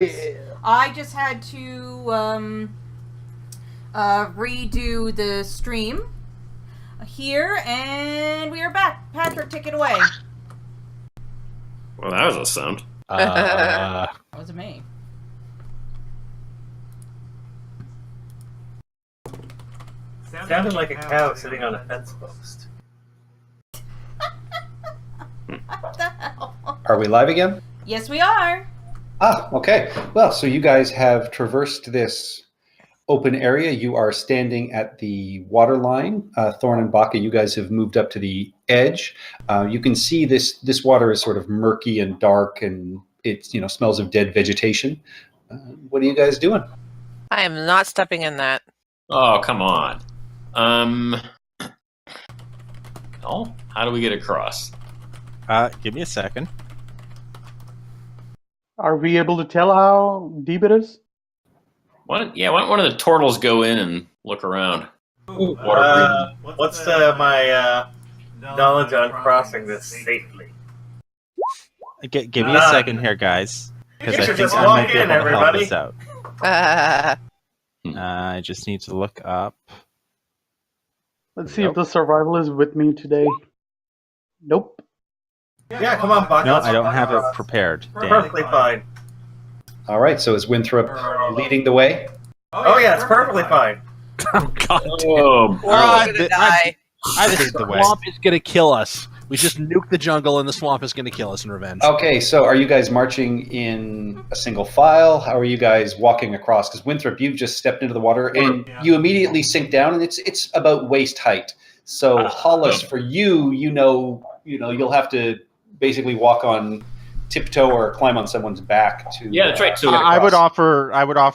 I just had to redo the stream here, and we are back. Patrick, take it away. Well, that was a sound. That wasn't me. Sounded like a cow sitting on a fence post. What the hell? Are we live again? Yes, we are. Ah, okay. Well, so you guys have traversed this open area. You are standing at the water line. Thorn and Baka, you guys have moved up to the edge. You can see this water is sort of murky and dark, and it smells of dead vegetation. What are you guys doing? I am not stepping in that. Oh, come on. Oh, how do we get across? Give me a second. Are we able to tell how deep it is? Why don't one of the turtles go in and look around? What's my knowledge on crossing this safely? Give me a second here, guys, because I think I might be able to help this out. I just need to look up. Let's see if the survival is with me today. Nope. Yeah, come on, Buck. No, I don't have it prepared. Perfectly fine. All right, so is Winthrop leading the way? Oh yeah, it's perfectly fine. Oh, God. Oh, We're all gonna die. I lead the way. Swamp is going to kill us. We just nuke the jungle, and the swamp is going to kill us in revenge. Okay, so are you guys marching in a single file? How are you guys walking across? Because Winthrop, you've just stepped into the water, and you immediately sink down, and it's about waist height. So Hollis, for you, you'll have to basically walk on tiptoe or climb on someone's back to. Yeah, that's right. So I would offer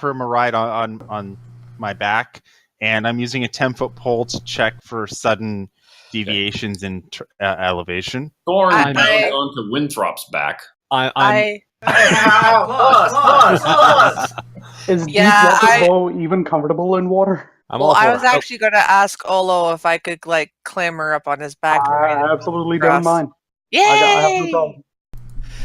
him a ride on my back, and I'm using a 10-foot pole to check for sudden deviations in elevation. Thorn I- bounds onto Winthrop's back. I'm Pause. Is Yeah, deep water though even comfortable in water? Well, I was actually going to ask Olo if I could clamber up on his back. I absolutely Grass. don't mind. Yay! I have no problem.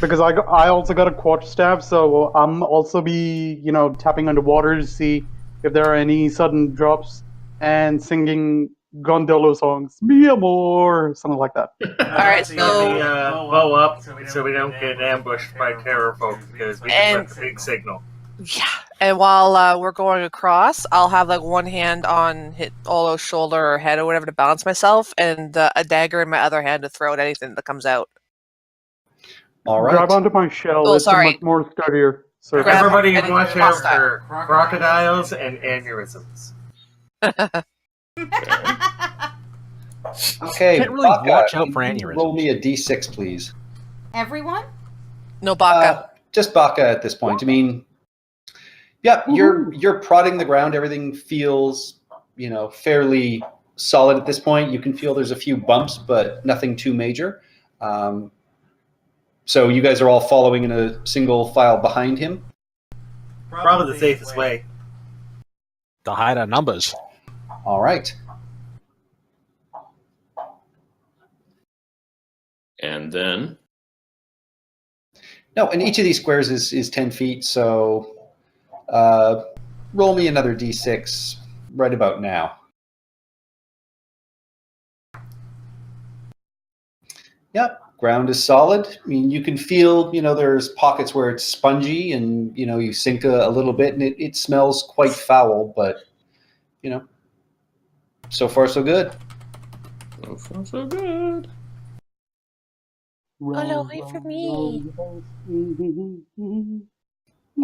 Because I also got a quarterstaff, so I'm also be tapping underwater to see if there are any sudden drops and singing gondola songs, "Mi amor," something like that. Alright, so- blow up so we don't get ambushed by terror folk because we And- just left a big signal. Yeah, and while we're going across, I'll have one hand on hit Olo's shoulder or head or whatever to balance myself, and a dagger in my other hand to throw at anything that comes out. All right. Grab onto my shell. Oh, it's sorry. much more sturdier. So Grab- Everybody and watch out hostile. for crocodiles and aneurysms. Okay, Can't really Baka, watch out for can you aneurysms. roll me a d6, please. Everyone? No baka. Just Baka at this point. I mean, yeah, you're prodding the ground. Everything feels, fairly solid at this point. You can feel there's a few bumps, but nothing too major. So you guys are all following in a single file behind him. Probably the safest way. to hide our numbers. All right. And then No, and each of these squares is 10 feet, so roll me another d6 right about now. Yep, ground is solid. I mean, you can feel, there's pockets where it's spongy and, you sink a little bit and it smells quite foul, but, so far so good. so far so good. Olo, wait for me.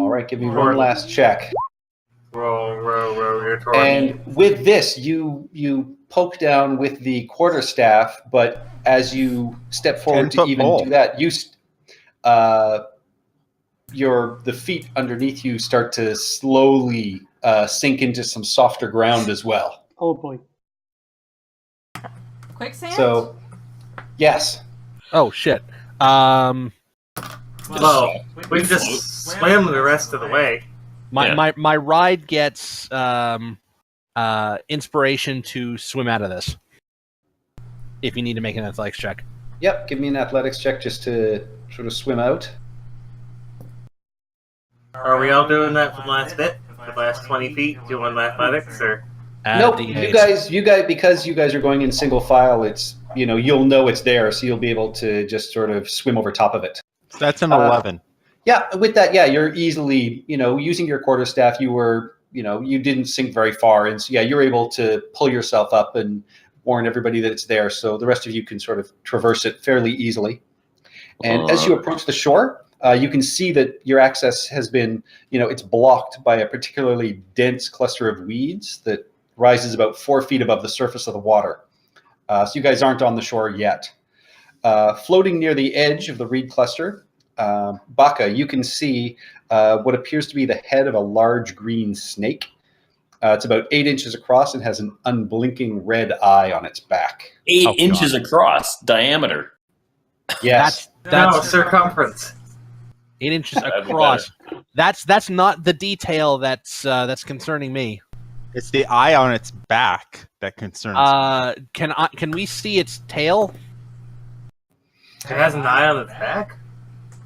All right, give me one last check. Row, your torch. And with this, you poke down with the quarterstaff, but as you step forward to 10-foot even pole. do that, the feet underneath you start to slowly sink into some softer ground as well. Oh boy. Quicksand? So, yes. Oh shit. Well, we can just swim the rest of the way. My ride gets inspiration to swim out of this. If you need to make an athletics check. Yep, give me an athletics check just to sort of swim out. Are we all doing that for the last bit? The last 20 feet? Doing mathematics, or? Nope. You guys, because you guys are going in single file. It's you'll know it's there, so you'll be able to just sort of swim over top of it. So that's an 11. Yeah, with that, yeah, you're easily, using your quarterstaff, you didn't sink very far, and so yeah, you're able to pull yourself up and warn everybody that it's there, so the rest of you can sort of traverse it fairly easily. And as you approach the shore, you can see that your access has been, it's blocked by a particularly dense cluster of weeds that rises about 4 feet above the surface of the water. So you guys aren't on the shore yet. Floating near the edge of the reed cluster, Baka, you can see what appears to be the head of a large green snake. It's about 8 inches across and has an unblinking red eye on its back. 8 inches across diameter. Yes. That's Circumference. 8 inches across. That's not the detail that's concerning me. It's the eye on its back that concerns me. Can we see its tail? It has an eye on its back?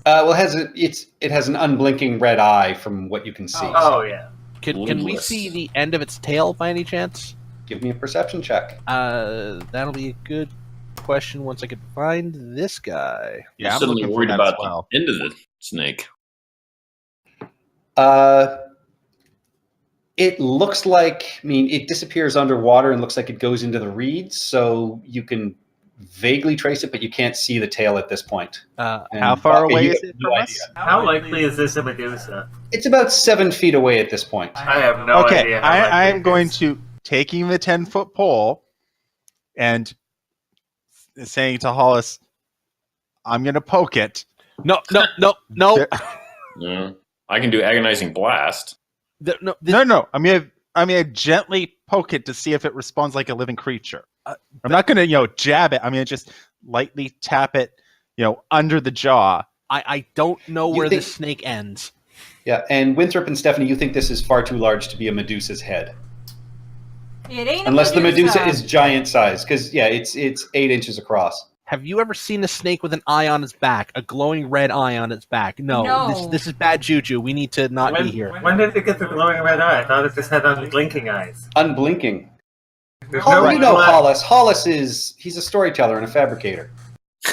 Well, it has an unblinking red eye from what you can see. Oh, yeah. Can we see the end of its tail by any chance? Give me a perception check. That'll be a good question once I can find this guy. Yeah, I'm I'm suddenly looking for worried that about as well. the end of the snake. It looks like, it disappears underwater and looks like it goes into the reeds, so you can vaguely trace it, but you can't see the tail at this point. How far away is it from us? How likely is this a Medusa? It's about 7 feet away at this point. I have no Okay, idea. I am going to taking the 10-foot pole and saying to Hollis, "I'm going to poke it." No. Yeah. I can do agonizing blast. No. I'm gonna gently poke it to see if it responds like a living creature. I'm not gonna jab it. I'm gonna just lightly tap it under the jaw. I don't know where the snake ends. Yeah, and Winthrop and Stephanie, you think this is far too large to be a Medusa's head. It ain't Unless a Medusa. the Medusa is giant size, because it's 8 inches across. Have you ever seen a snake with an eye on its back, a glowing red eye on its back? No. This is bad juju. We need to not be here. When did it get the glowing red eye? I thought it just had unblinking eyes. Unblinking. There's Oh, no you know black- Hollis. Hollis he's a storyteller and a fabricator.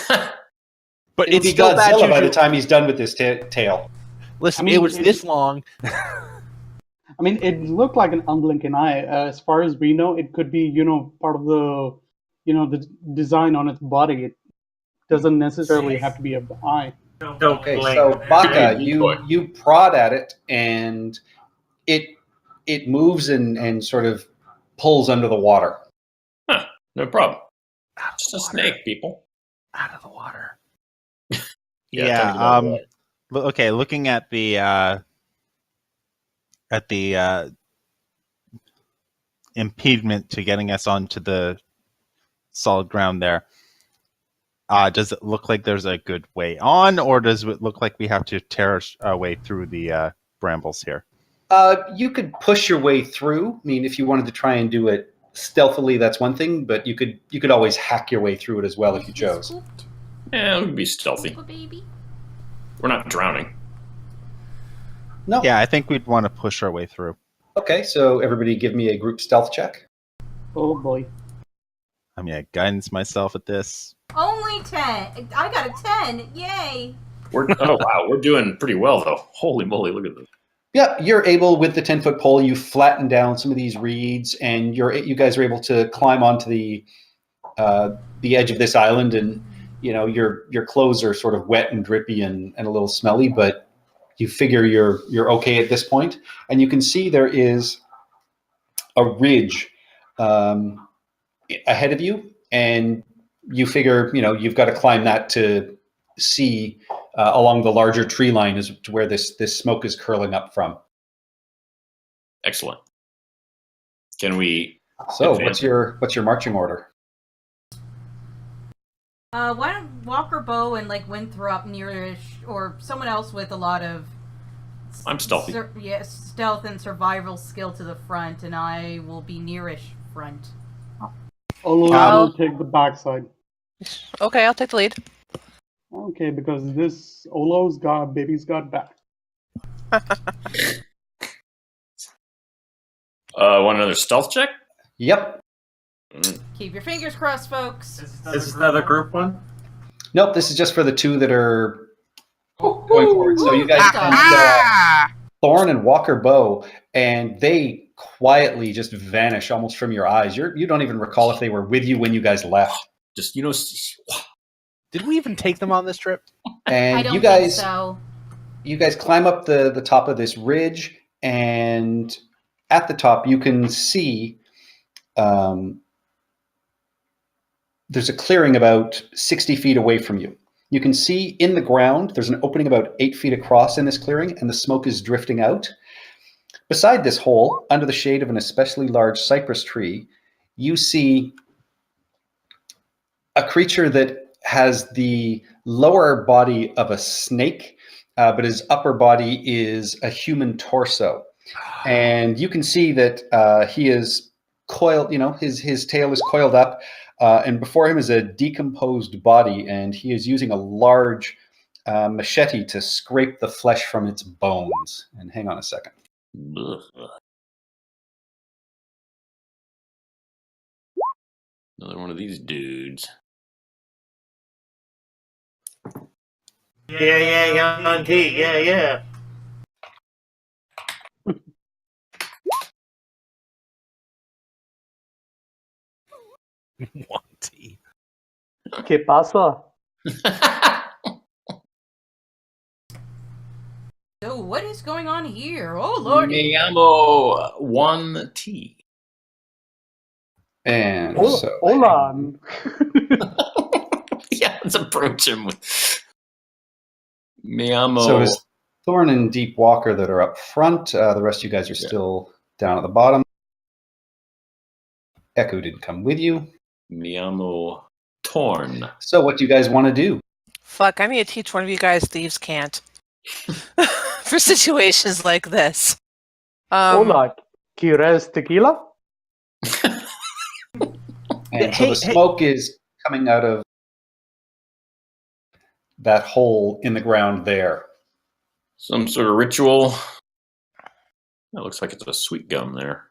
But It'll it's be still bad Godzilla juju. by the time he's done with this tail. Listen, I mean, it was this long. I mean, it looked like an unblinking eye. As far as we know, it could be, part of the, the design on its body. It doesn't necessarily have to be an eye. Don't Okay, blink. so Baka, Good you prod at it, and it moves and sort of pulls under the water. No problem. Out of Just the a water. snake, people. Out of the water. Yeah, tell me about Okay. Looking at the impediment to getting us onto the solid ground there. Does it look like there's a good way on, or does it look like we have to tear our way through the brambles here? You could push your way through. If you wanted to try and do it stealthily, that's one thing, but you could always hack your way through it as well if you chose. Yeah, we can be stealthy. Baby. We're not drowning. No. Yeah, I think we'd want to push our way through. Okay, so everybody give me a group stealth check. Oh boy. I'm gonna guidance myself at this. Only 10. I got a 10. Yay. We're doing pretty well though. Holy moly, look at this. Yeah, you're able with the 10-foot pole. You flatten down some of these reeds, and you guys are able to climb onto the edge of this island. And your clothes are sort of wet and drippy and a little smelly, but you figure you're okay at this point. And you can see there is a ridge ahead of you, and you figure you've got to climb that to see along the larger tree line as to where this smoke is curling up from. Excellent. Can we? So advance? what's your marching order? Why don't Walker Bow and Winthrop nearish, or someone else with a lot of I'm stealthy. stealth and survival skill to the front, and I will be nearish front. Olo will take the backside. Okay, I'll take the lead. Okay, because this baby's got back. Want another stealth check? Yep. Keep your fingers crossed, folks. Is this another group one? Nope, this is just for the two that are going forward. So you guys Ah. can Thorn and Walker Bow, and they quietly just vanish almost from your eyes. You don't even recall if they were with you when you guys left. Just Did we even take them on this trip? And I don't you guys, think so. you guys climb up the top of this ridge, and at the top you can see there's a clearing about 60 feet away from you. You can see in the ground, there's an opening about 8 feet across in this clearing, and the smoke is drifting out. Beside this hole, under the shade of an especially large cypress tree, you see a creature that has the lower body of a snake, but his upper body is a human torso. And you can see that he is coiled, his tail is coiled up, and before him is a decomposed body, and he is using a large machete to scrape the flesh from its bones. And hang on a second. Another one of these dudes. Yeah, Auntie, yeah. Monty. ¿Qué pasa? So what is going on here? Oh, Lord. Me llamo 1T. And Hola. so, Hola. Yeah, let's approach him with Me llamo. so it's Thorn and Deep Walker that are up front. The rest of you guys are still down at the bottom. Echo didn't come with you. Me llamo Torn. So what do you guys want to do? Fuck, I need to teach one of you guys thieves can't. For situations like this. Hola. ¿Quieres tequila? And so the smoke is coming out of that hole in the ground there. Some sort of ritual. That looks like it's a sweet gum there.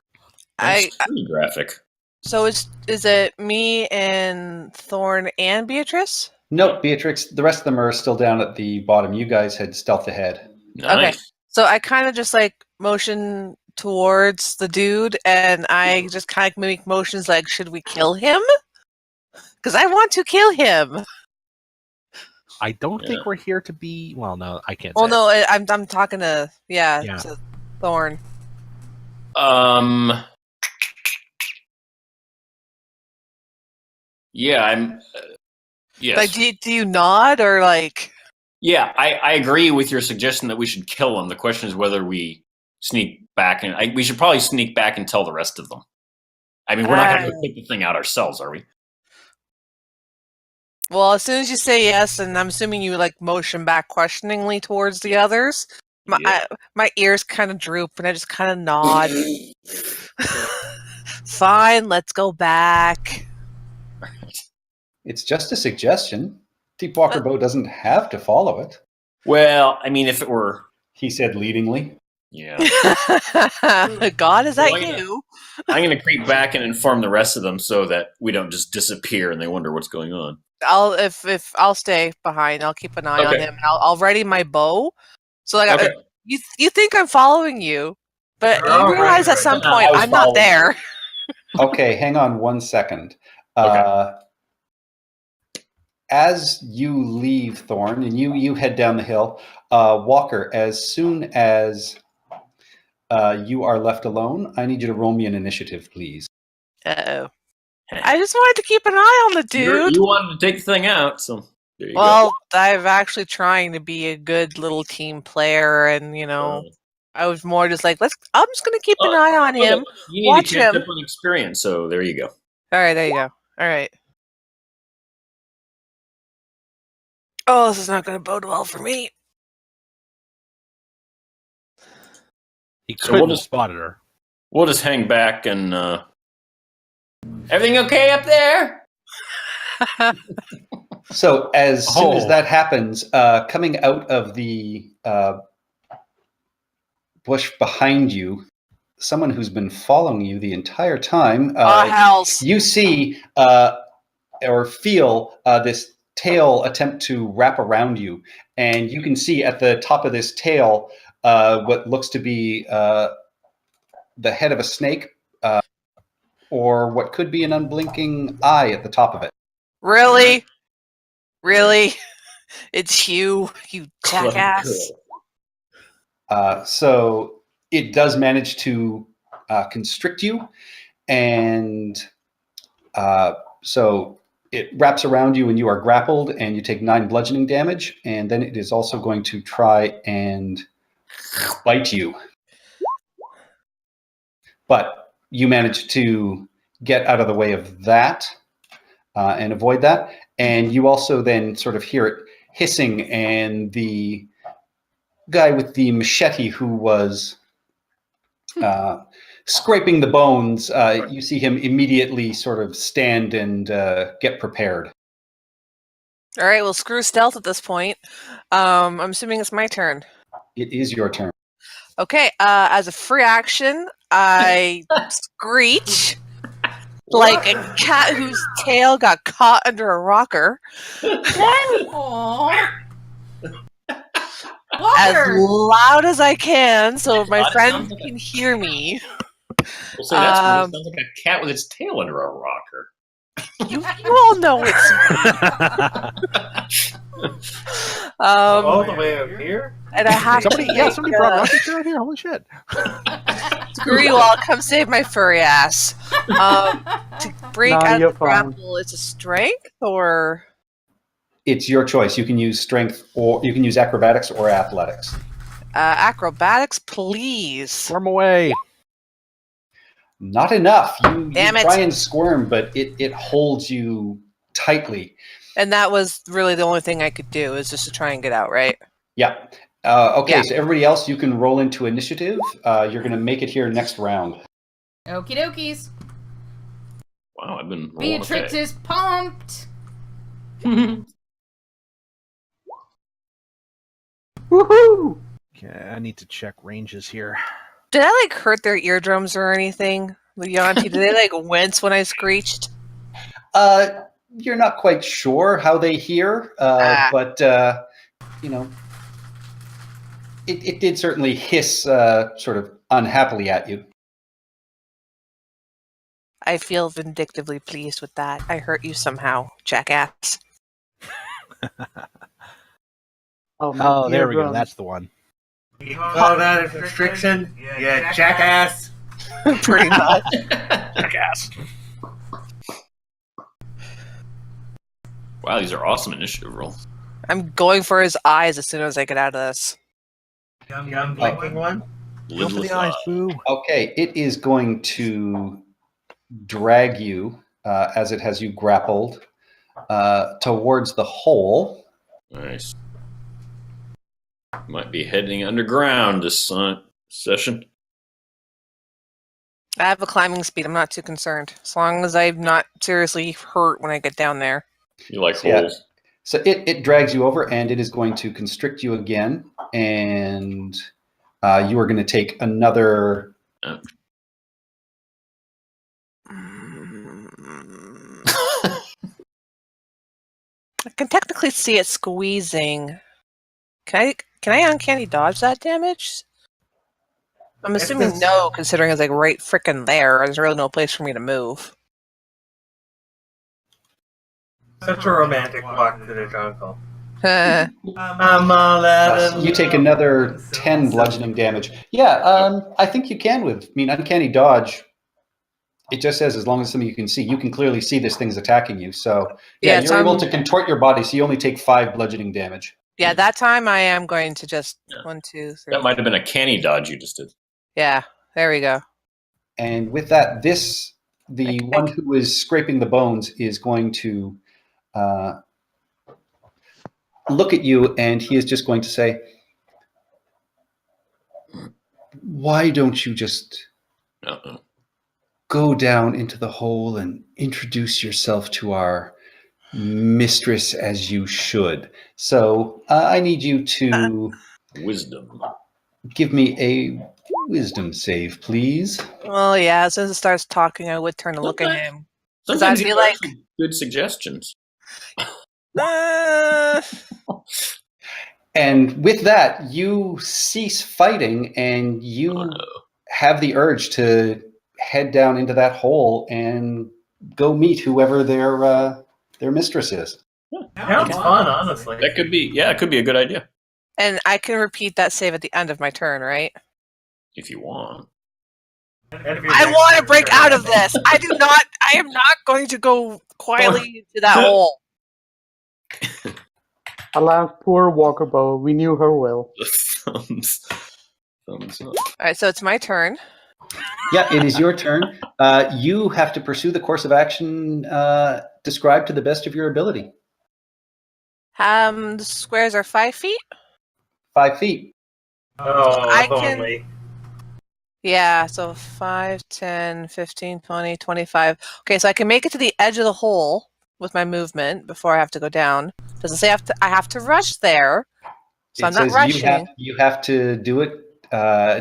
Nice tree graphic. So is it me and Thorn and Beatrice? Nope, Beatrix, the rest of them are still down at the bottom. You guys had stealthed ahead. Nice. Okay. So I kind of just like motion towards the dude, and I just kind of make motions like, should we kill him? Because I want to kill him. I don't think we're here to be. Well, no, I can't. Well, say no, I'm talking to to Thorn. Yeah, I'm. Yes. Like, do you nod or like? Yeah, I agree with your suggestion that we should kill him. The question is whether we sneak back, and we should probably sneak back and tell the rest of them. I mean, we're not going to take the thing out ourselves, are we? Well, as soon as you say yes, and I'm assuming you like motion back questioningly towards the others, my ears kind of droop, and I just kind of nod. Fine, let's go back. It's just a suggestion. Deep Walker Bow doesn't have to follow it. Well, I mean, if it were... He said leadingly. Yeah. God, is that you? I'm going to creep back and inform the rest of them so that we don't just disappear and they wonder what's going on. I'll stay behind. I'll keep an eye on him. And I'll ready my bow. So like, you think I'm following you, but you realize at some point I'm not there. Okay, hang on 1 second. As you leave Thorn and you head down the hill, Walker, as soon as you are left alone, I need you to roll me an initiative, please. Uh-oh. I just wanted to keep an eye on the dude. You wanted to take the thing out, so there you go. Well, I'm actually trying to be a good little team player, and I was more just like, I'm just gonna keep an eye on him. You need watch to catch him. up on experience, so there you go. All right, there you go. All right. Oh, this is not going to bode well for me. He couldn't have spotted her. We'll just hang back and... Everything okay up there? So as soon as that happens, coming out of the bush behind you, someone who's been following you the entire time. Hells. You see or feel this tail attempt to wrap around you, and you can see at the top of this tail what looks to be the head of a snake, or what could be an unblinking eye at the top of it. Really? Really? It's you jackass. So it does manage to constrict you, and so it wraps around you and you are grappled, and you take 9 bludgeoning damage, and then it is also going to try and bite you. But you manage to get out of the way of that and avoid that. And you also then sort of hear it hissing, and the guy with the machete who was scraping the bones, you see him immediately sort of stand and get prepared. All right, well, screw stealth at this point. I'm assuming it's my turn. It is your turn. Okay, as a free action, I screech like a cat whose tail got caught under a rocker. Aww. As Walker! loud as I can so my God, it friends sounds like can hear me. Well, so that's weird. It sounds like a cat with its tail under a rocker. You all know it's All the way up here? and I have Somebody brought rockets around here. Holy shit! screw you all, come save my furry ass. To break Nah, out you're of the grapple, it's a strength or It's your choice. You can use strength, or you can use acrobatics or athletics. acrobatics, please. Swarm away. Not enough. You Damn it. try and squirm, but it holds you tightly. And that was really the only thing I could do, is just to try and get out, right? Yeah. Okay, Yeah. so everybody else, you can roll into initiative. You're going to make it here next round. Okie dokies. Wow, I've been rolling Beatrix okay. is pumped. Woohoo! Okay, I need to check ranges here. Did I like hurt their eardrums or anything? Leonti, did they like wince when I screeched? You're not quite sure how they hear, but you know, it did certainly hiss sort of unhappily at you. I feel vindictively pleased with that. I hurt you somehow, jackass. Oh, there we go. eardrums. That's the one. You call that a restriction? Yeah, jackass. Pretty much. Jackass. Wow, these are awesome initiative rolls. I'm going for his eyes as soon as I get out of this. Young blinking one? Go for Lidless the eyes, boo. Okay, it is going to drag you as it has you grappled towards the hole. Nice. Might be heading underground this session. I have a climbing speed. I'm not too concerned. As long as I'm not seriously hurt when I get down there. You like Yeah. holes? So it drags you over, and it is going to constrict you again, and you are going to take another. I can technically see it squeezing. Can I uncanny dodge that damage? I'm assuming no, considering it's like right frickin' there. There's really no place for me to move. Such a romantic walk to the jungle. Uh, I'm all out of You take another 10 bludgeoning damage. Yeah, I think you can with. I mean, uncanny dodge. It just says as long as something you can see, you can clearly see this thing's attacking you. So Yeah, you're so able I'm- to contort your body, so you only take 5 bludgeoning damage. yeah, that time I am going to just 1, 2, 3. That might have been a canny dodge you just did. Yeah, there we go. And with that, the one who is scraping the bones is going to look at you, and he is just going to say, "Why don't you just Uh-oh. go down into the hole and introduce yourself to our mistress as you should?" So I need you to Wisdom. give me a Wisdom save, please. Well, yeah, as soon as it starts talking, I would turn to look at him. Sometimes I'd be you like- have some good suggestions. And with that, you cease fighting, and you have the urge to head down into that hole and go meet whoever their mistress is. Sounds fun, honestly. That could be, it could be a good idea And I can repeat that save at the end of my turn, right? if you want. I want to break out of this. I am not going to go quietly into that hole. Alas, poor Walkerbow. We knew her well. Thumbs up. All right, so it's my turn. Yeah, it is your turn. You have to pursue the course of action described to the best of your ability. The squares are 5 feet? 5 feet. Oh, I if can- only. Yeah, so 5, 10, 15, 20, 25. Okay, so I can make it to the edge of the hole with my movement before I have to go down. Does it say I have to rush there? So I'm not rushing. You have to do it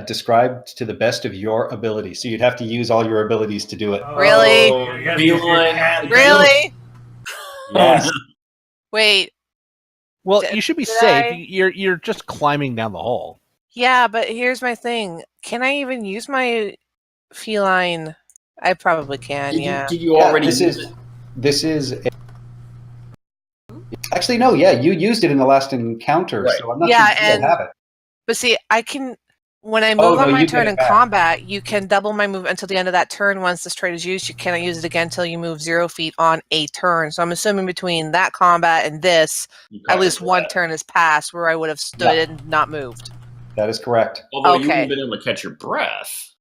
described to the best of your ability. So you'd have to use all your abilities to do it. Really? Oh, you gotta use your cat. Really? Yes. Wait. Well, Did- you should be did safe. I- You're just climbing down the hole. Yeah, but here's my thing. Can I even use my feline? I probably can, yeah. Did you already This use is it? this is. Actually, no. Yeah, you used it in the last encounter, Right. so I'm not Yeah, sure you still and- have it. But see, I can, when I Oh, move no, on my you get turn it in back. combat, you can double my move until the end of that turn. Once this trait is used, you cannot use it again until you move 0 feet on a turn. So I'm assuming between that combat and this, You at least covered one that. turn has passed where I would have stood and not moved. That is correct. Although you Okay. wouldn't have been able to catch your breath.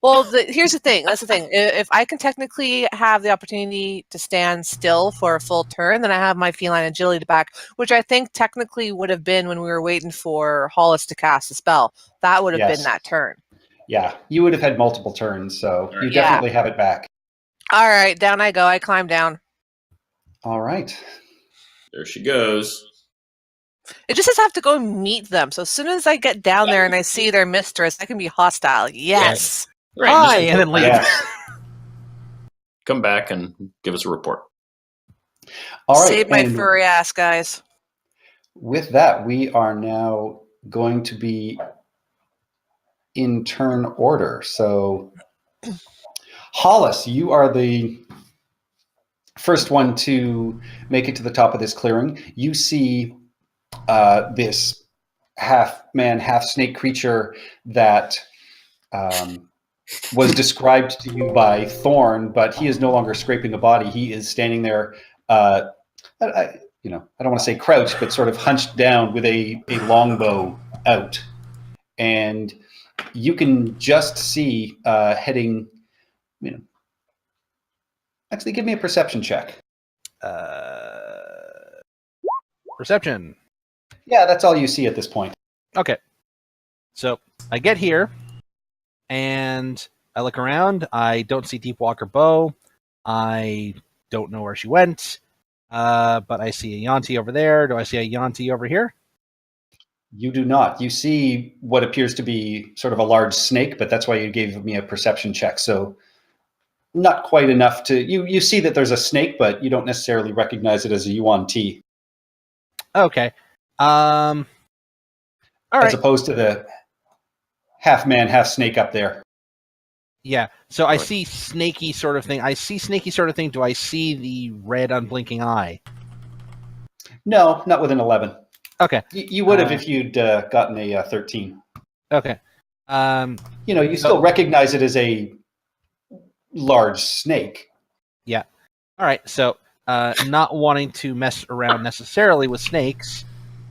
Well, here's the thing. That's the thing. If I can technically have the opportunity to stand still for a full turn, then I have my feline agility back, which I think technically would have been when we were waiting for Hollis to cast a spell. That would have Yes. been that turn. Yeah, you would have had multiple turns, so you Yeah. definitely have it back. All right, down I go. I climb down. All right. There she goes. It just says I have to go and meet them. So as soon as I get down there and I see their mistress, I can be hostile. Yes. Right, Hi, just and then leave. Yes. come back and give us a report. All right. Save my and furry ass, guys. with that, we are now going to be in turn order. So, Hollis, you are the first one to make it to the top of this clearing. You see this half man, half snake creature that was described to you by Thorn, but he is no longer scraping a body. He is standing there, I don't want to say crouched, but sort of hunched down with a longbow out. And you can just see heading, actually give me a perception check. Perception. Yeah, that's all you see at this point. Okay. So I get here, and I look around. I don't see Deepwalker Bow. I don't know where she went. But I see a Yanti over there. Do I see a Yanti over here? You do not. You see what appears to be sort of a large snake, but that's why you gave me a perception check. So not quite enough to... You see that there's a snake, but you don't necessarily recognize it as a Yuan Ti. Okay. All right. As opposed to the half man, half snake up there. Yeah. So I see snaky sort of thing. Do I see the red unblinking eye? No, not with an 11. Okay. You would have if you'd gotten a 13. Okay. You still recognize it as a large snake. Yeah. All right. So, not wanting to mess around necessarily with snakes.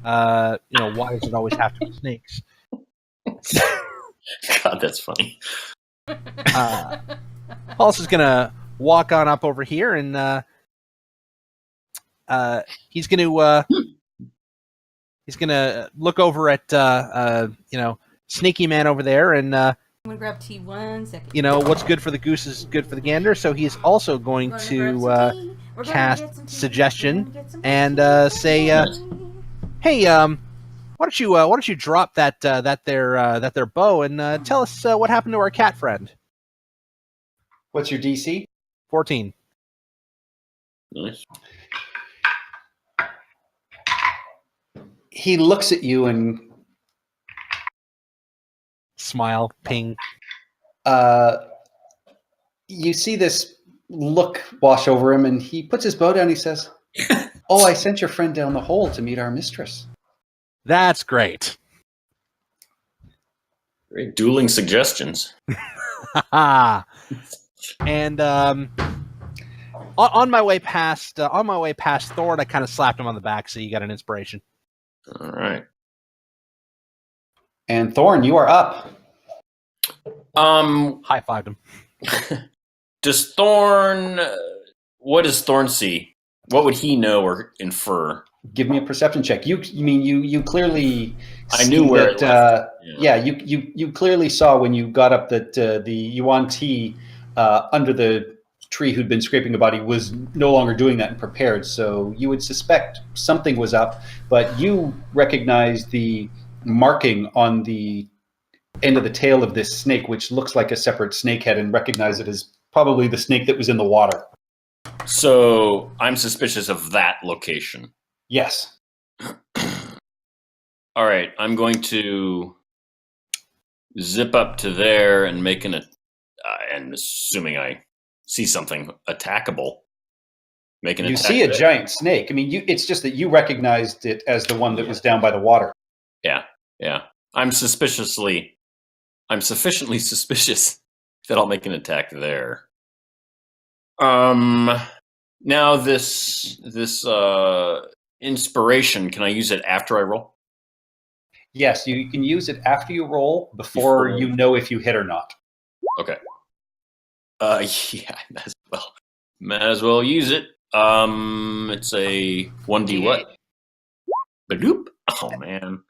Why does it always have to be snakes? God, that's funny. Hollis is gonna walk on up over here, and he's gonna look over at Sneaky Man over there, and I'm gonna grab tea 1 second. what's good for the goose is good for the gander. So he's also going to cast suggestion and say, "Hey, Why don't you drop that their bow and tell us what happened to our cat friend? What's your DC? 14. Nice. He looks at you and Smile, ping. you see this look wash over him, and he puts his bow down and he says, "Oh, I sent your friend down the hole to meet our mistress." That's great. Great dueling suggestions. And on my way past Thorn, I kind of slapped him on the back, so you got an inspiration. All right. And Thorn, you are up. High fived him. Does Thorn? What does Thorn see? What would he know or infer? Give me a perception check. You clearly. I knew where it left. You clearly saw when you got up that the Yuan Ti under the tree who'd been scraping a body was no longer doing that and prepared. So you would suspect something was up, but you recognize the marking on the end of the tail of this snake, which looks like a separate snake head, and recognize it as probably the snake that was in the water. So I'm suspicious of that location. Yes. All right, I'm going to zip up to there and make and assuming I see something attackable, make an You attack see a there. giant snake. I mean, it's just that you recognized it as the one that was down by the water. Yeah. I'm sufficiently suspicious that I'll make an attack there. Now this inspiration, can I use it after I roll? Yes, you can use it after you roll, before you know if you hit or not. Okay. Yeah, might as well use it. It's a 1d what? Badoop. Oh man.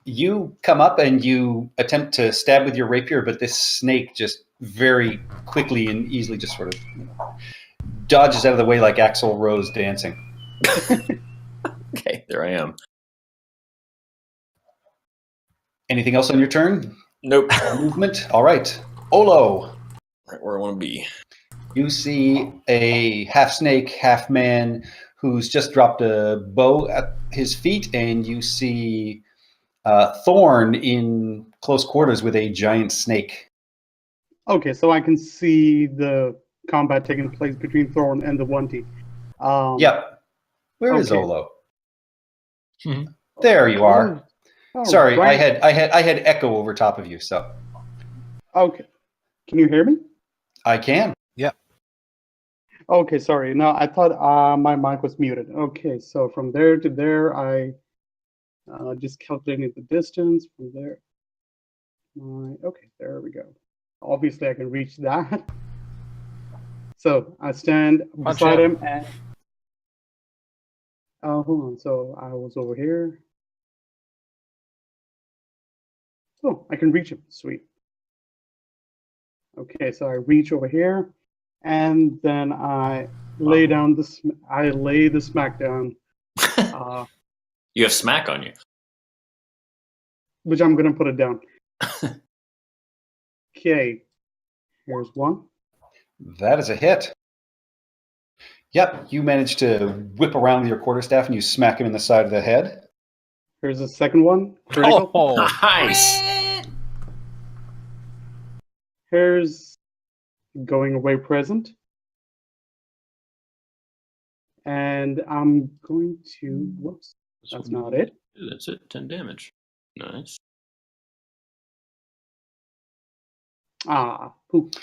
You come up and you attempt to stab with your rapier, but this snake just very quickly and easily just sort of dodges out of the way like Axl Rose dancing. Okay, there I am. Anything else on your turn? Nope. Movement? All right. Olo, Right where I want to be. you see a half snake, half man who's just dropped a bow at his feet, and you see Thorn in close quarters with a giant snake. Okay, so I can see the combat taking place between Thorn and the One T. Yep. Where is okay. Olo? There you are. Oh, Sorry, right. I had echo over top of you, so Okay. Can you hear me? I can. Okay, sorry. No, I thought my mic was muted. Okay, so from there to there, I just calculating the distance from there. Okay, there we go. Obviously, I can reach that. So I stand beside him and... hold on. So I was over here. Oh, I can reach him. Sweet. Okay, so I reach over here, and then I lay down I lay the smack down, You have smack on you. which I'm gonna put it down. Okay, here's one. That is a hit. Yep, you managed to whip around with your quarterstaff and you smack him in the side of the head. Here's the second one. Critical. Oh, Nice. Crit! Here's going away present. And I'm going to, whoops, that's not it. That's it. 10 damage. Nice. Poop.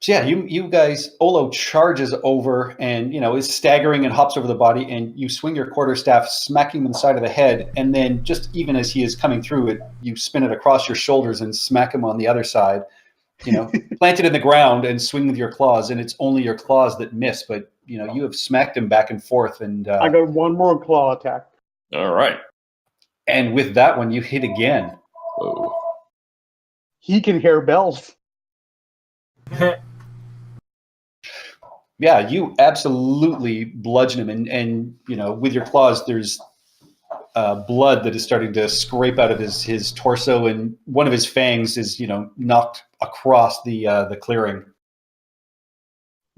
So yeah, you guys, Olo charges over and, is staggering and hops over the body, and you swing your quarterstaff, smacking him in the side of the head, and then just even as he is coming through it, you spin it across your shoulders and smack him on the other side, plant it in the ground and swing with your claws, and it's only your claws that miss, but, you have smacked him back and forth, and I got one more claw attack. All right. and with that one, you hit again. Whoa. He can hear bells. Yeah, you absolutely bludgeon him, and with your claws, there's blood that is starting to scrape out of his torso, and one of his fangs is knocked across the clearing.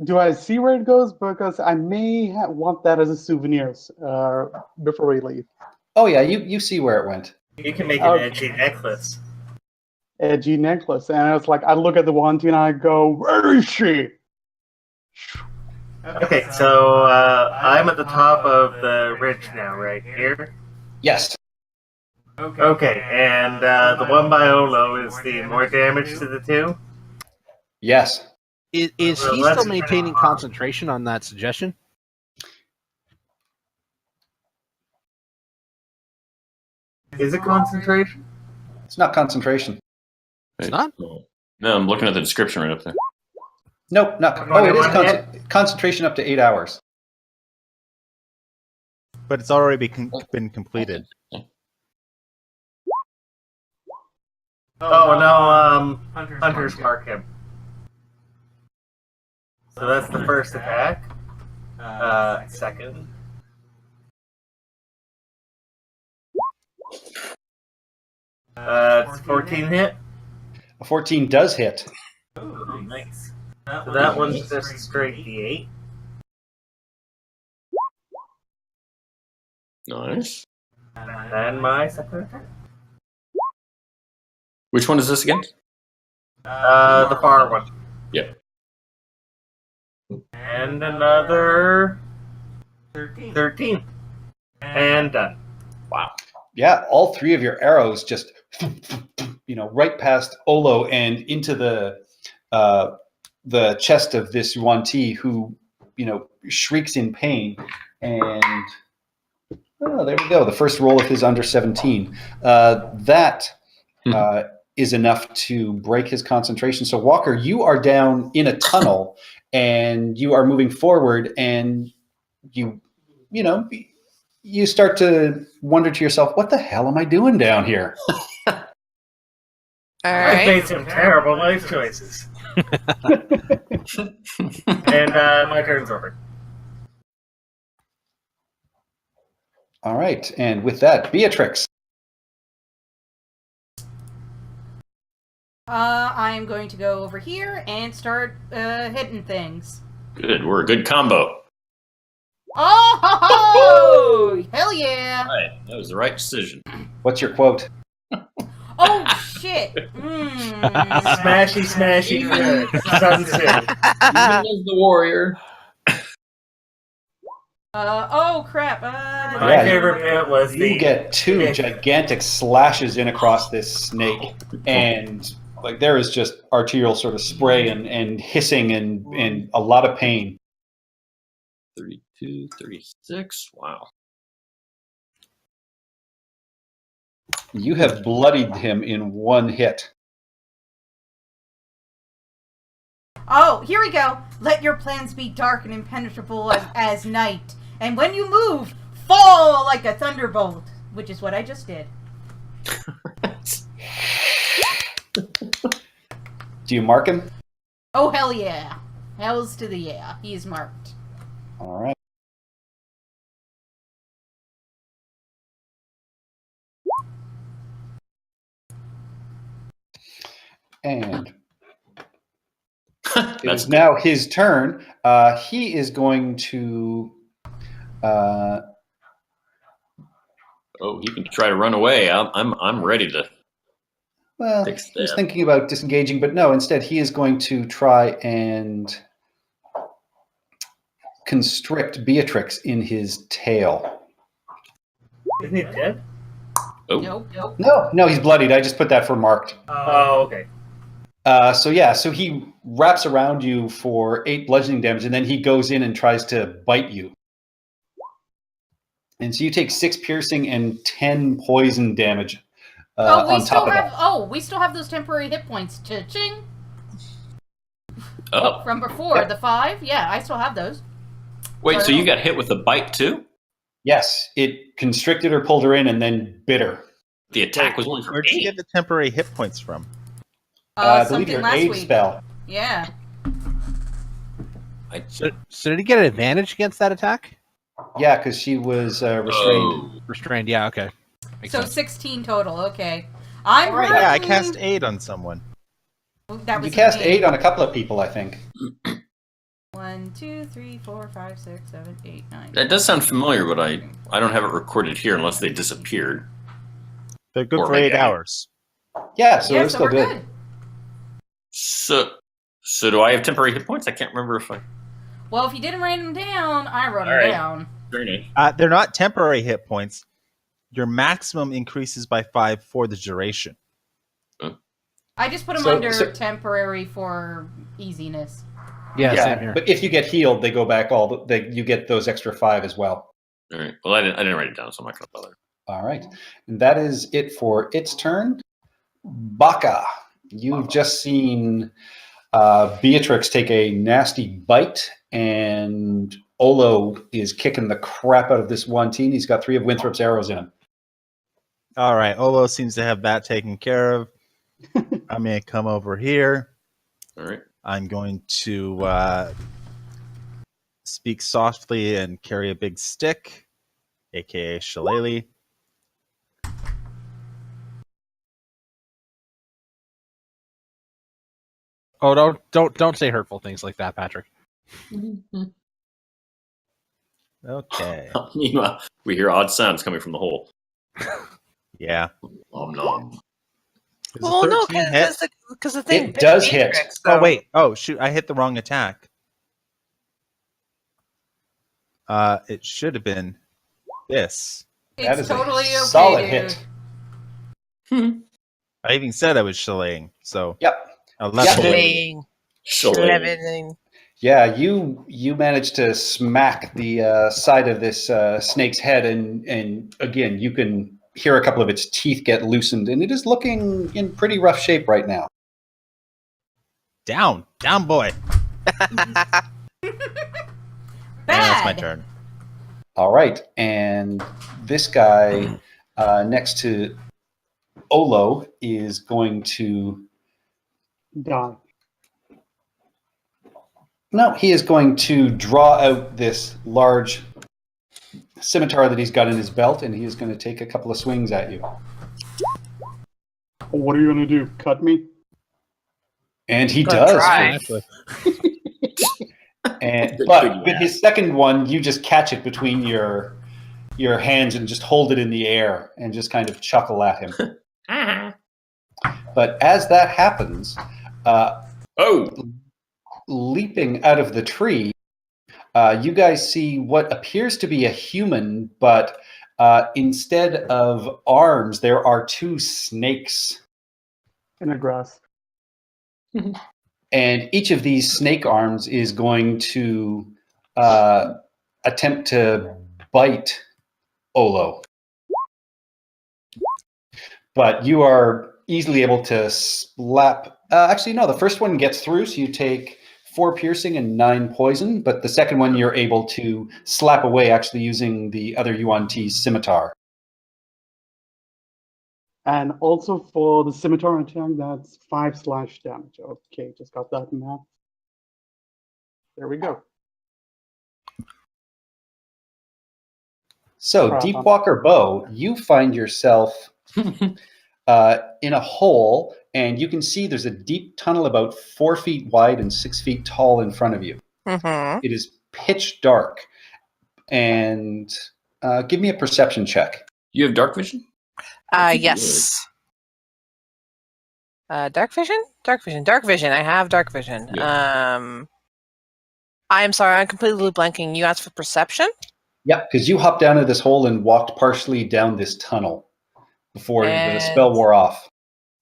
Do I see where it goes? Because I may want that as a souvenir before we leave. Oh yeah, you see where it went. You can make an edgy necklace. Edgy necklace. And it's like, I look at the wanty and I go, where is she? Okay, so I'm at the top of the ridge now, right here. Yes. Okay, and the one by Olo is the more damage to the two? Yes. Is he still maintaining concentration on that suggestion? Is it concentration? It's not concentration. It's not? No, I'm looking at the description right up there. Nope, not. Oh, it is concentration up to 8 hours. But it's already been completed. Oh, no, Hunters mark him. So that's the first attack. Second. It's 14 hit. A 14 does hit. Ooh, nice. So that one's just straight D8. Nice. And my second attack. Which one is this again? The far one. Yep. And another 13. And done. Wow. Yeah, all three of your arrows just right past Olo and into the chest of this Yuan-Ti, who shrieks in pain. And there we go. The first roll of his under 17. That is enough to break his concentration. So Walker, you are down in a tunnel and you are moving forward, and you start to wonder to yourself, what the hell am I doing down here? All I've right. made some terrible life choices. And my turn's over. All right. And with that, Beatrix. I'm going to go over here and start hitting things. Good. We're a good combo. Oh, hell yeah! Right. That was the right decision. What's your quote? Oh, shit! Smashy, smashy, good. Sun Tzu. Even as the warrior. Oh, crap. My Yeah, favorite bit was You get two gigantic slashes in across this snake, and there is just arterial sort of spray and hissing and a lot of pain. 32, 36. Wow. You have bloodied him in one hit. Oh, here we go. Let your plans be dark and impenetrable as night. And when you move, fall like a thunderbolt. Which is what I just did. Do you mark him? Oh, hell yeah. Hells to the yeah. He is marked. All right. And it is now his turn. He is going to. Oh, he can try to run away. I'm ready to. Well, Fix he was that. thinking about disengaging, but no. Instead, he is going to try and constrict Beatrix in his tail. Isn't he dead? Oh, Nope. No, he's bloodied. I just put that for marked. Oh, okay. So he wraps around you for 8 bludgeoning damage, and then he goes in and tries to bite you. And so you take 6 piercing and 10 poison damage on top of that. Oh, we still have those temporary hit points. Ching. oh. From before, Yep. the 5? Yeah, I still have those. Wait, so you got hit with a bite too? Yes, it constricted her, pulled her in, and then bit her. The attack was only for Where'd you 8. get the temporary hit points from? I believe Something your last aid week. spell. Yeah. So did he get an advantage against that attack? Yeah, because she was restrained. Oh. Restrained. Yeah. Okay. Makes So sense. 16 total. Okay. I'm All right, yeah, I hurting. cast aid on someone. That was You cast me. 8 on a couple of people, I think. 1, 2, 3, 4, 5, 6, 7, 8, 9. That does sound familiar, but I don't have it recorded here unless they disappeared. They're good Or for maybe 8 I did. hours. Yeah, so Yeah, they're so still we're good. good. So do I have temporary hit points? I can't remember if I. Well, if you didn't write them down, I wrote them All right. down. Very nice. They're not temporary hit points. Your maximum increases by 5 for the duration. I just put them So- under so- temporary for easiness. Yeah. Yeah, Same here. but if you get healed, they go back you get those extra 5 as well. All right. Well, I didn't write it down, so I'm not going to bother. All right. And that is it for its turn. Baka, you've just seen Beatrix take a nasty bite, and Olo is kicking the crap out of this one team. He's got 3 of Winthrop's arrows in him. All right, Olo seems to have that taken care of. I'm going to come over here. All right. I'm going to speak softly and carry a big stick, aka Shillelagh. Oh, don't say hurtful things like that, Patrick. Okay. Meanwhile, we hear odd sounds coming from the hole. Yeah. Nom. Is a Well, no, 13 hit? because the thing It does hit. Matrix, Oh, so- wait. Oh, shoot. I hit the wrong attack. It should have been this. That It's is a totally okay, solid dude. hit. I even said I was shillaying, so Yep. I left Yeah. away. Slaying. Yeah, you managed to smack the side of this snake's head, and again, you can hear a couple of its teeth get loosened, and it is looking in pretty rough shape right now. Down, boy. Bad. And that's my turn. All right, and this guy next to Olo is going to. Die. No, he is going to draw out this large scimitar that he's got in his belt, and he is going to take a couple of swings at you. What are you gonna do? Cut me? And he Gonna does. try. Actually, But with his second one, you just catch it between your hands and just hold it in the air and just kind of chuckle at him. But as that happens, Oh, leaping out of the tree, you guys see what appears to be a human, but instead of arms, there are 2 snakes. In the grass. And each of these snake arms is going to attempt to bite Olo. But you are easily able to slap. Actually, no, the first one gets through, so you take 4 piercing and 9 poison. But the second one you're able to slap away, actually using the other Yuan-Ti's scimitar. And also for the scimitar attack, that's 5 slash damage. Okay, just got that map. There we go. So, Deepwalker Bow, you find yourself in a hole, and you can see there's a deep tunnel about 4 feet wide and 6 feet tall in front of you. Mm-hmm. It is pitch dark. And give me a perception check. you have dark vision? I think you Yes. Dark vision? Dark vision. I have dark vision. I'm sorry, I'm completely blanking. You asked for perception? Yeah, because you hopped down into this hole and walked partially down this tunnel before the And- spell wore off.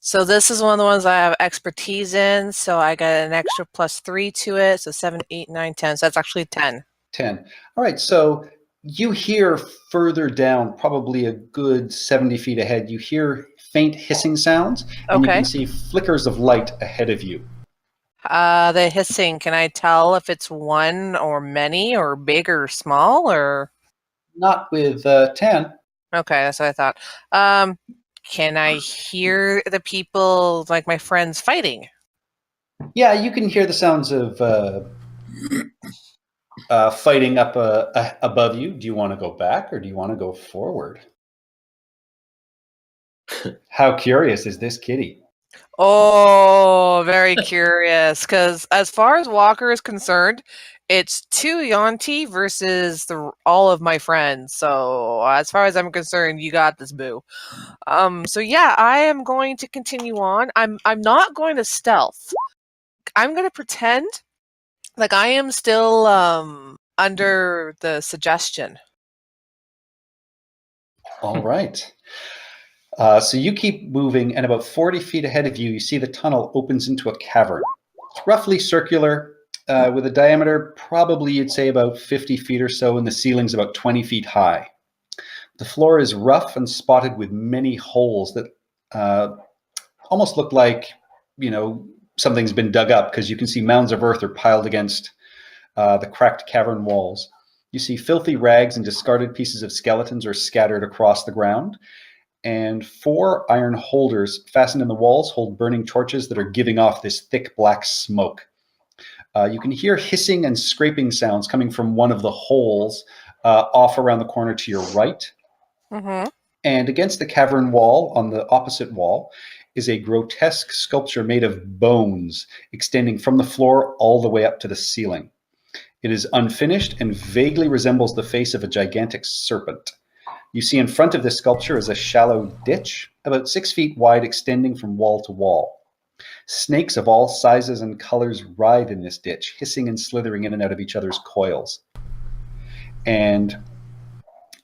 So this is one of the ones I have expertise in, so I got an extra +3 to it, so 7, 8, 9, 10. So that's actually 10. 10. All right, so you hear further down, probably a good 70 feet ahead, you hear faint hissing sounds, and you Okay. can see flickers of light ahead of you. The hissing, can I tell if it's one or many or big or small or? Not with 10. Okay, that's what I thought. Can I hear the people, like my friends, fighting? Yeah, you can hear the sounds of fighting up above you. Do you want to go back or do you want to go forward? How curious is this kitty? Oh, very curious. Because as far as Walker is concerned, it's 2 Yonti versus all of my friends. So as far as I'm concerned, you got this, boo. So yeah, I am going to continue on. I'm not going to stealth. I'm going to pretend like I am still under the suggestion. All right. So you keep moving, and about 40 feet ahead of you, you see the tunnel opens into a cavern. It's roughly circular, with a diameter probably you'd say about 50 feet or so, and the ceiling's about 20 feet high. The floor is rough and spotted with many holes that almost look like, something's been dug up, because you can see mounds of earth are piled against the cracked cavern walls. You see filthy rags and discarded pieces of skeletons are scattered across the ground. And 4 iron holders fastened in the walls hold burning torches that are giving off this thick black smoke. You can hear hissing and scraping sounds coming from one of the holes off around the corner to your right. Mm-hmm. And against the cavern wall, on the opposite wall, is a grotesque sculpture made of bones extending from the floor all the way up to the ceiling. It is unfinished and vaguely resembles the face of a gigantic serpent. You see in front of this sculpture is a shallow ditch, about 6 feet wide, extending from wall to wall. Snakes of all sizes and colors writhe in this ditch, hissing and slithering in and out of each other's coils. And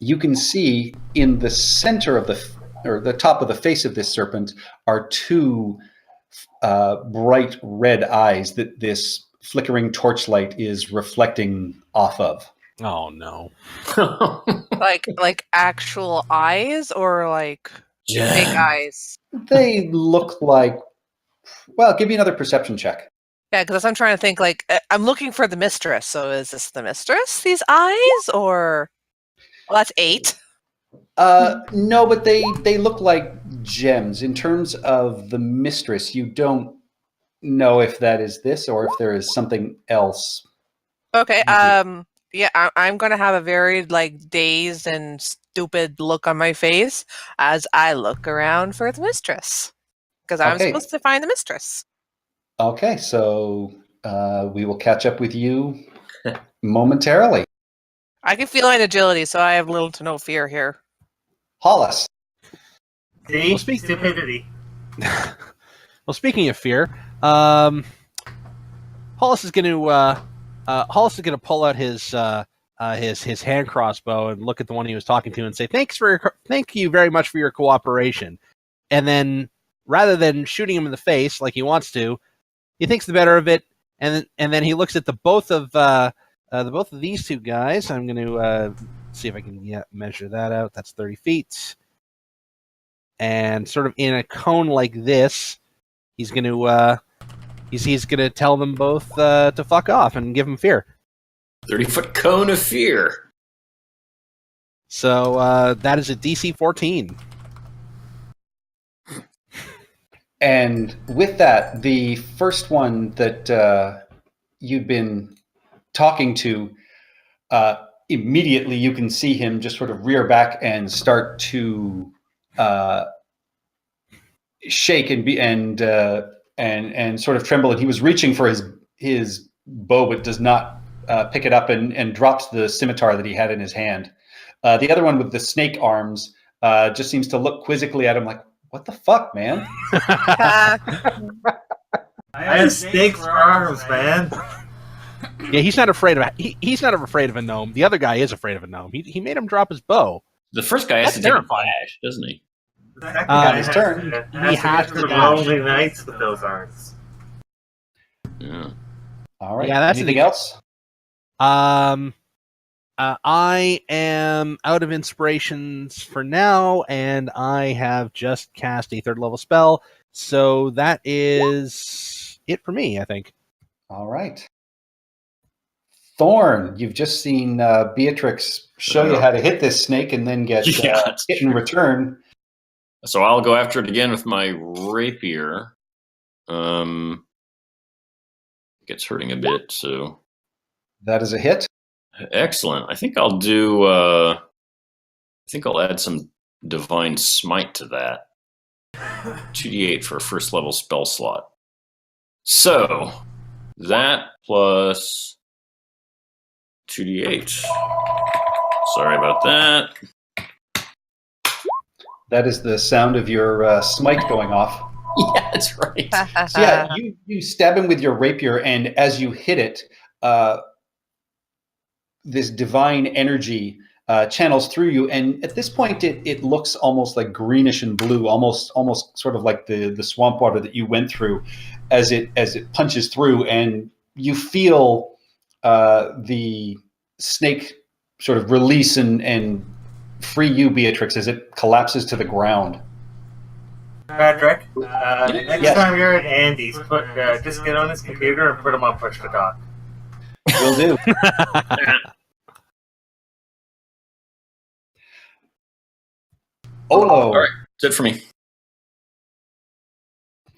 you can see in the center of the top of the face of this serpent are 2 bright red eyes that this flickering torchlight is reflecting off of. Oh no. like actual eyes or like fake eyes? They look like, well, give me another perception check. Yeah, because I'm trying to think. Like, I'm looking for the mistress. So is this the mistress? These eyes, or well, that's 8. No, but they look like gems. In terms of the mistress, you don't know if that is this or if there is something else. Okay. Yeah, I'm gonna have a very dazed and stupid look on my face as I look around for the mistress, because I'm Okay. supposed to find the mistress. Okay, so we will catch up with you momentarily. I can feel my agility, so I have little to no fear here. Hollis. See? Well, Stupidity. Well, speaking of fear, Hollis is going to pull out his hand crossbow and look at the one he was talking to and say, "Thank you very much for your cooperation." And then, rather than shooting him in the face like he wants to, he thinks the better of it, and then he looks at the both of these 2 guys. I'm going to see if I can measure that out. That's 30 feet, and sort of in a cone like this, he's going to he's going to tell them both to fuck off and give them fear. 30-foot cone of fear. So that is a DC 14. And with that, the first one that you've been talking to, immediately you can see him just sort of rear back and start to shake and sort of tremble. And he was reaching for his bow, but does not pick it up and drops the scimitar that he had in his hand. The other one with the snake arms just seems to look quizzically at him like, "What the fuck, man?" I have snakes for arms, man. Yeah, he's not afraid of he's not afraid of a gnome. The other guy is afraid of a gnome. He made him drop his bow. The first guy has That's to take a terrifying. flash, doesn't he? The second guy his has turn. to He has get to the dash. lonely nights with those arms. Yeah. All right. Yeah, that's anything an- else? I am out of inspirations for now, and I have just cast a 3rd level spell, so that is it for me, I think. All right. Thorn, you've just seen Beatrix show you how to hit this snake and then get Yeah, that's hit in true. return. So I'll go after it again with my rapier. Gets hurting a bit, so That is a hit. Excellent. I think I'll do. I think I'll add some divine smite to that. 2d8 for a first level spell slot. So that plus 2d8. Sorry about that. That is the sound of your smite going off. Yeah, that's right. So yeah, you stab him with your rapier, and as you hit it, this divine energy channels through you, and at this point it looks almost like greenish and blue, almost sort of like the swamp water that you went through as it punches through, and you feel the snake sort of release and free you, Beatrix, as it collapses to the ground. Patrick, next Yes. time you're at Andy's, just get on his computer and put him on push to talk. Will do. Olo. All right, that's it for me.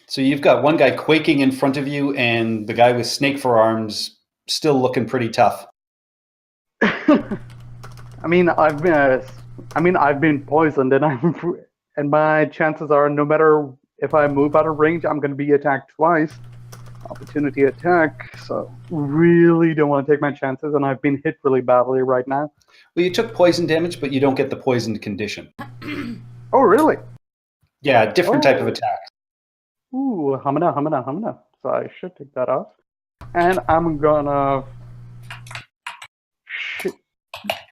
So you've got one guy quaking in front of you, and the guy with snake forearms still looking pretty tough. I mean, I've been poisoned, and my chances are, no matter if I move out of range, I'm going to be attacked twice. Opportunity attack. So really don't want to take my chances, and I've been hit really badly right now. Well, you took poison damage, but you don't get the poisoned condition. Oh, really? Yeah, different type of attack. Ooh, hamina. So I should take that off. And I'm gonna... Shit.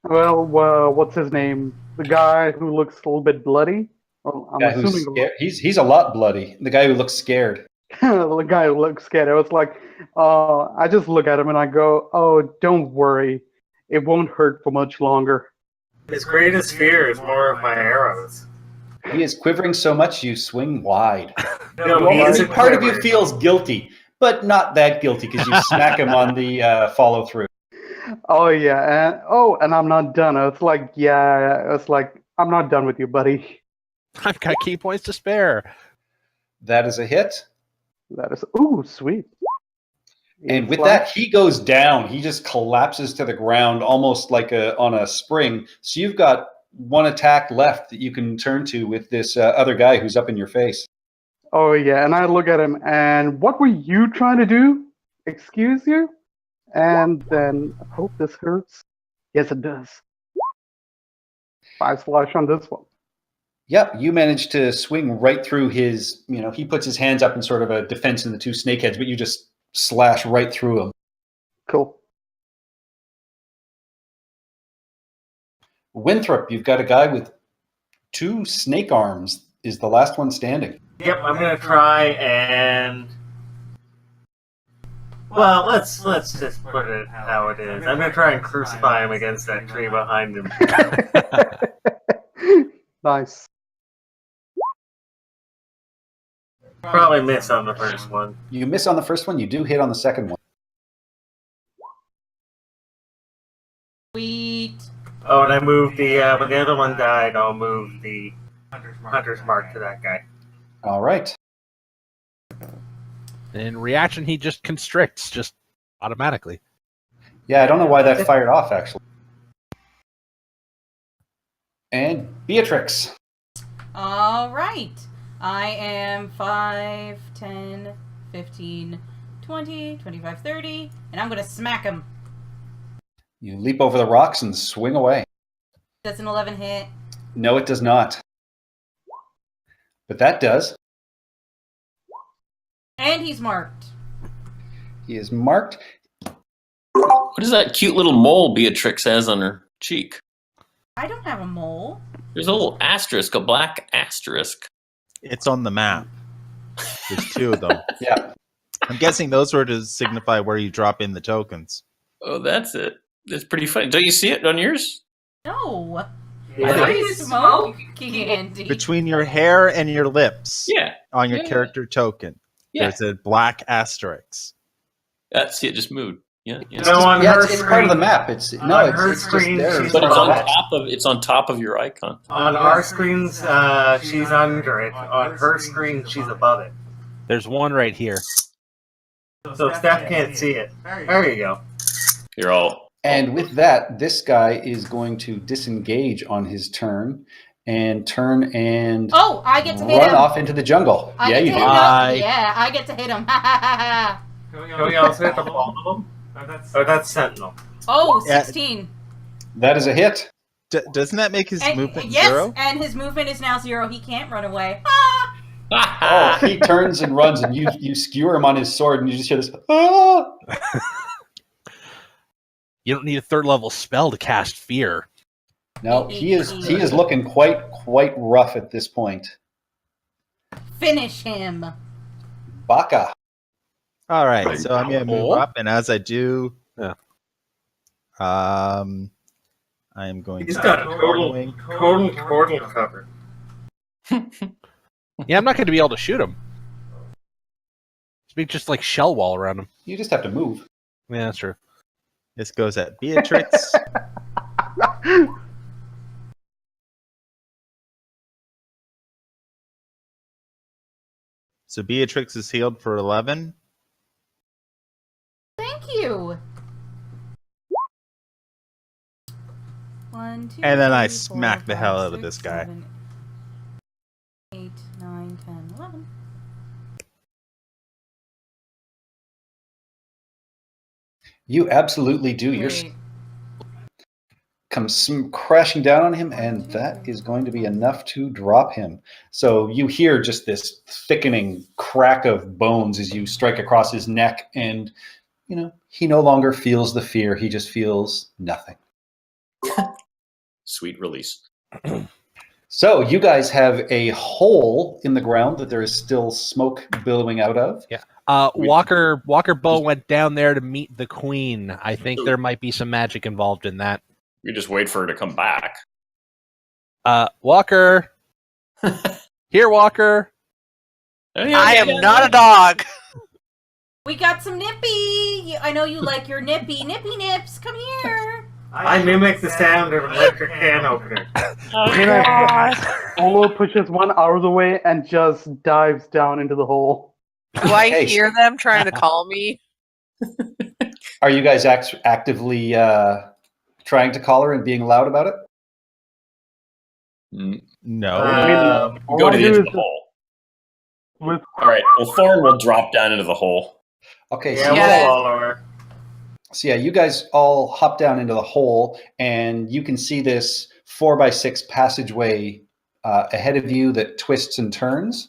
Well, what's his name? The guy who looks a little bit bloody? Well, I'm assuming... He's a lot bloody. The guy who looks scared. The guy who looks scared. I was like, I just look at him and I go, oh, don't worry. It won't hurt for much longer. His greatest fear is more of my arrows. He is quivering so much you swing wide. No, he isn't Part of you quivering. feels guilty, but not that guilty because you smack him on the follow through. Oh, yeah. And I'm not done. I was like, I'm not done with you, buddy. I've got key points to spare. That is a hit. That is, ooh, sweet. And with that, he goes down. He just collapses to the ground almost like on a spring. So you've got one attack left that you can turn to with this other guy who's up in your face. Oh, yeah. And I look at him, and what were you trying to do? Excuse you? And then, I hope this hurts. Yes, it does. 5 slash on this one. Yep, you managed to swing right through his, he puts his hands up in sort of a defense in the two snakeheads, but you just slash right through him. Cool. Winthrop, you've got a guy with 2 snake arms, is the last one standing. Yep, I'm gonna try and... Well, let's just put it how it is. I'm gonna try and crucify him against that tree behind him. Nice. Probably miss on the first one. You miss on the first one, you do hit on the second one. Sweet. Oh, and I moved when the other one died, I'll move the Hunter's Mark to that guy. All right. In reaction, he just constricts, just automatically. Yeah, I don't know why that fired off, actually. And Beatrix. All right. I am 5, 10, 15, 20, 25, 30, and I'm going to smack him. You leap over the rocks and swing away. That's an 11 hit. No, it does not. But that does. And he's marked. He is marked. What is that cute little mole Beatrix has on her cheek? I don't have a mole. There's a little asterisk, a black asterisk. It's on the map. There's 2 of them. Yeah. I'm guessing those were to signify where you drop in the tokens. Oh, that's it. That's pretty funny. Don't you see it on yours? No. Yeah. What are you smoking, Andy? Between your hair and your lips Yeah. on your Yeah. character token, Yeah. there's a black asterisk. See, it just moved. Yeah. No, on Yeah, her it's part of the screen- map. It's her just screen, there. she's But it's on Right. top of your icon. On our screens, she's under it. On her screen, she's above it. There's one right here. So Steph can't see it. There you go. Here, I'll And with that, this guy is going to disengage on his turn and Oh, I get to hit run him. off into the jungle. I Yeah, get you to do. hit him. Bye. Yeah, I get to hit him. Can we also hit the follow? Oh, that's Sentinel. Oh, Yeah. 16. That is a hit. Doesn't that make his And, movement yes, 0? and his movement is now 0. He can't run away. Oh, he turns and runs, and you skewer him on his sword, and you just hear this. Ah! You don't need a 3rd level spell to cast fear. No, he is looking quite rough at this point. Finish him. Baka. All right, so I'm gonna move up, and as I do, Yeah. I am going. He's to got total cover. Yeah, I'm not going to be able to shoot him. It's just like shell wall around him. You just have to move. Yeah, that's true. This goes at Beatrix. So Beatrix is healed for 11. Thank you. 1, 2, And then I 3, 4, smack the 5, hell out of 6, this guy. 7, 8, 9, 10, 11. You absolutely do. You're Wait. comes crashing down on him, and that is going to be enough to drop him. So you hear just this thickening crack of bones as you strike across his neck, and he no longer feels the fear. He just feels nothing. Sweet release. So you guys have a hole in the ground that there is still smoke billowing out of. Yeah. Walker Bow went down there to meet the queen. I think there might be some magic involved in that. We just wait for her to come back. Walker. Here, Walker. I am not a dog. We got some nippy. I know you like your nippy nips. Come here. I mimic the sound of an electric can opener. Olo pushes one out of the way and just dives down into the hole. Do I Hey. hear them trying to call me? Are you guys actively trying to call her and being loud about it? No. All Go I to the do edge of is the hole. with All right. Well, Thorn will drop down into the hole. Okay, Yeah, so Yeah. we'll follow her. So yeah, you guys all hop down into the hole, and you can see this 4x6 passageway ahead of you that twists and turns.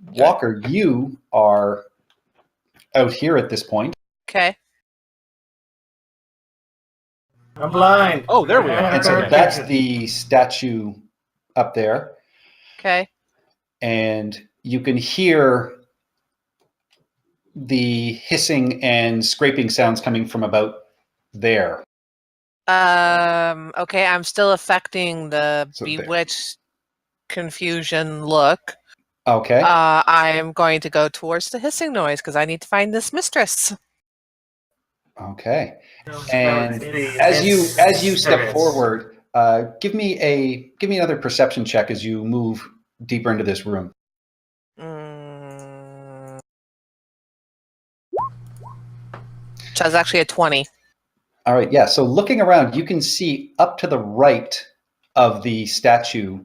Okay. Walker, you are out here at this point, Okay. I'm blind. Oh, there we go. and so that's the statue up there, Okay. and you can hear the hissing and scraping sounds coming from about there. Okay, I'm still affecting the So there. bewitched confusion look. Okay. I am going to go towards the hissing noise because I need to find this mistress. Okay. And as you step forward, give me another perception check as you move deeper into this room. So that's actually a 20. All right, yeah. So looking around, you can see up to the right of the statue,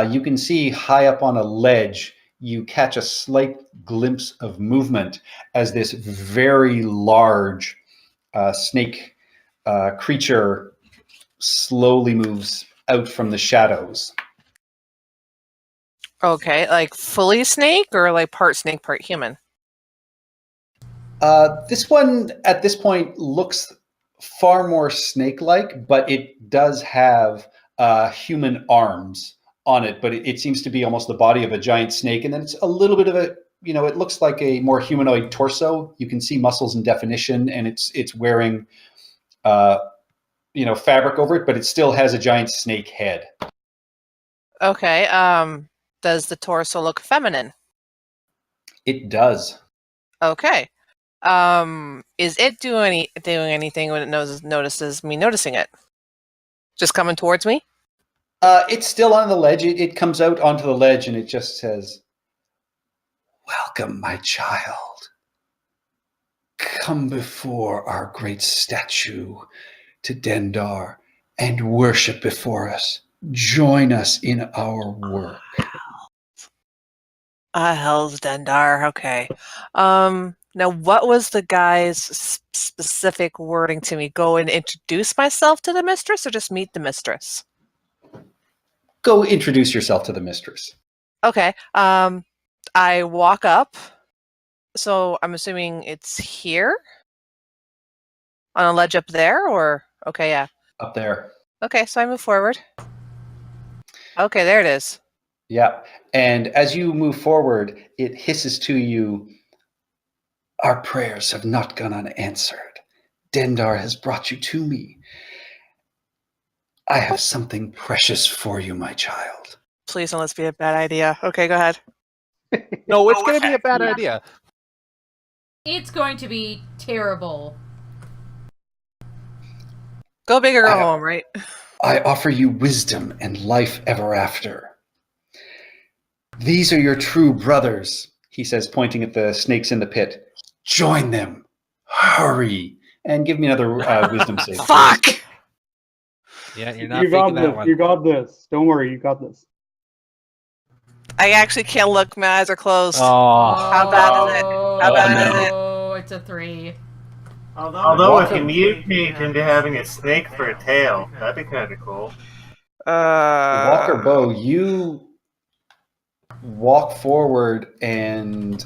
you can see high up on a ledge, you catch a slight glimpse of movement as this very large snake creature slowly moves out from the shadows. Okay, like fully snake or like part snake, part human? This one at this point looks far more snake-like, but it does have human arms on it, but it seems to be almost the body of a giant snake. And then it's a little bit of a, it looks like a more humanoid torso. You can see muscles and definition, and it's wearing, fabric over it, but it still has a giant snake head. Okay, does the torso look feminine? It does. Okay. Is it doing anything when it notices me noticing it? Just coming towards me? It's still on the ledge. It comes out onto the ledge and it just says, "Welcome, my child. Come before our great statue. to Dendar and worship before us. Join us in our work. Hell's Dendar. Okay. Now, what was the guy's specific wording to me? Go and introduce myself to the mistress, or just meet the mistress? Go introduce yourself to the mistress. Okay. I walk up. So I'm assuming it's here? On a ledge up there, or? Okay, yeah. Up there. Okay, so I move forward. Okay, there it is. Yeah. And as you move forward, it hisses to you, our prayers have not gone unanswered. Dendar has brought you to me. I have something precious for you, my child. Please don't let this be a bad idea. Okay, go ahead. No, it's going to be a bad idea. It's going to be terrible. Go big or go home, right? I offer you wisdom and life ever after. These are your true brothers, he says, pointing at the snakes in the pit. Join them. Hurry. And give me another wisdom save. Fuck! Yeah, you're not You got faking that this. one. You got this. Don't worry. You got this. I actually can't look. My eyes are closed. Oh. How bad is it? How bad is it? Oh, it's a 3. Although if you mutate into having a snake for a tail, that'd be kind of cool. Walker Bow, you walk forward and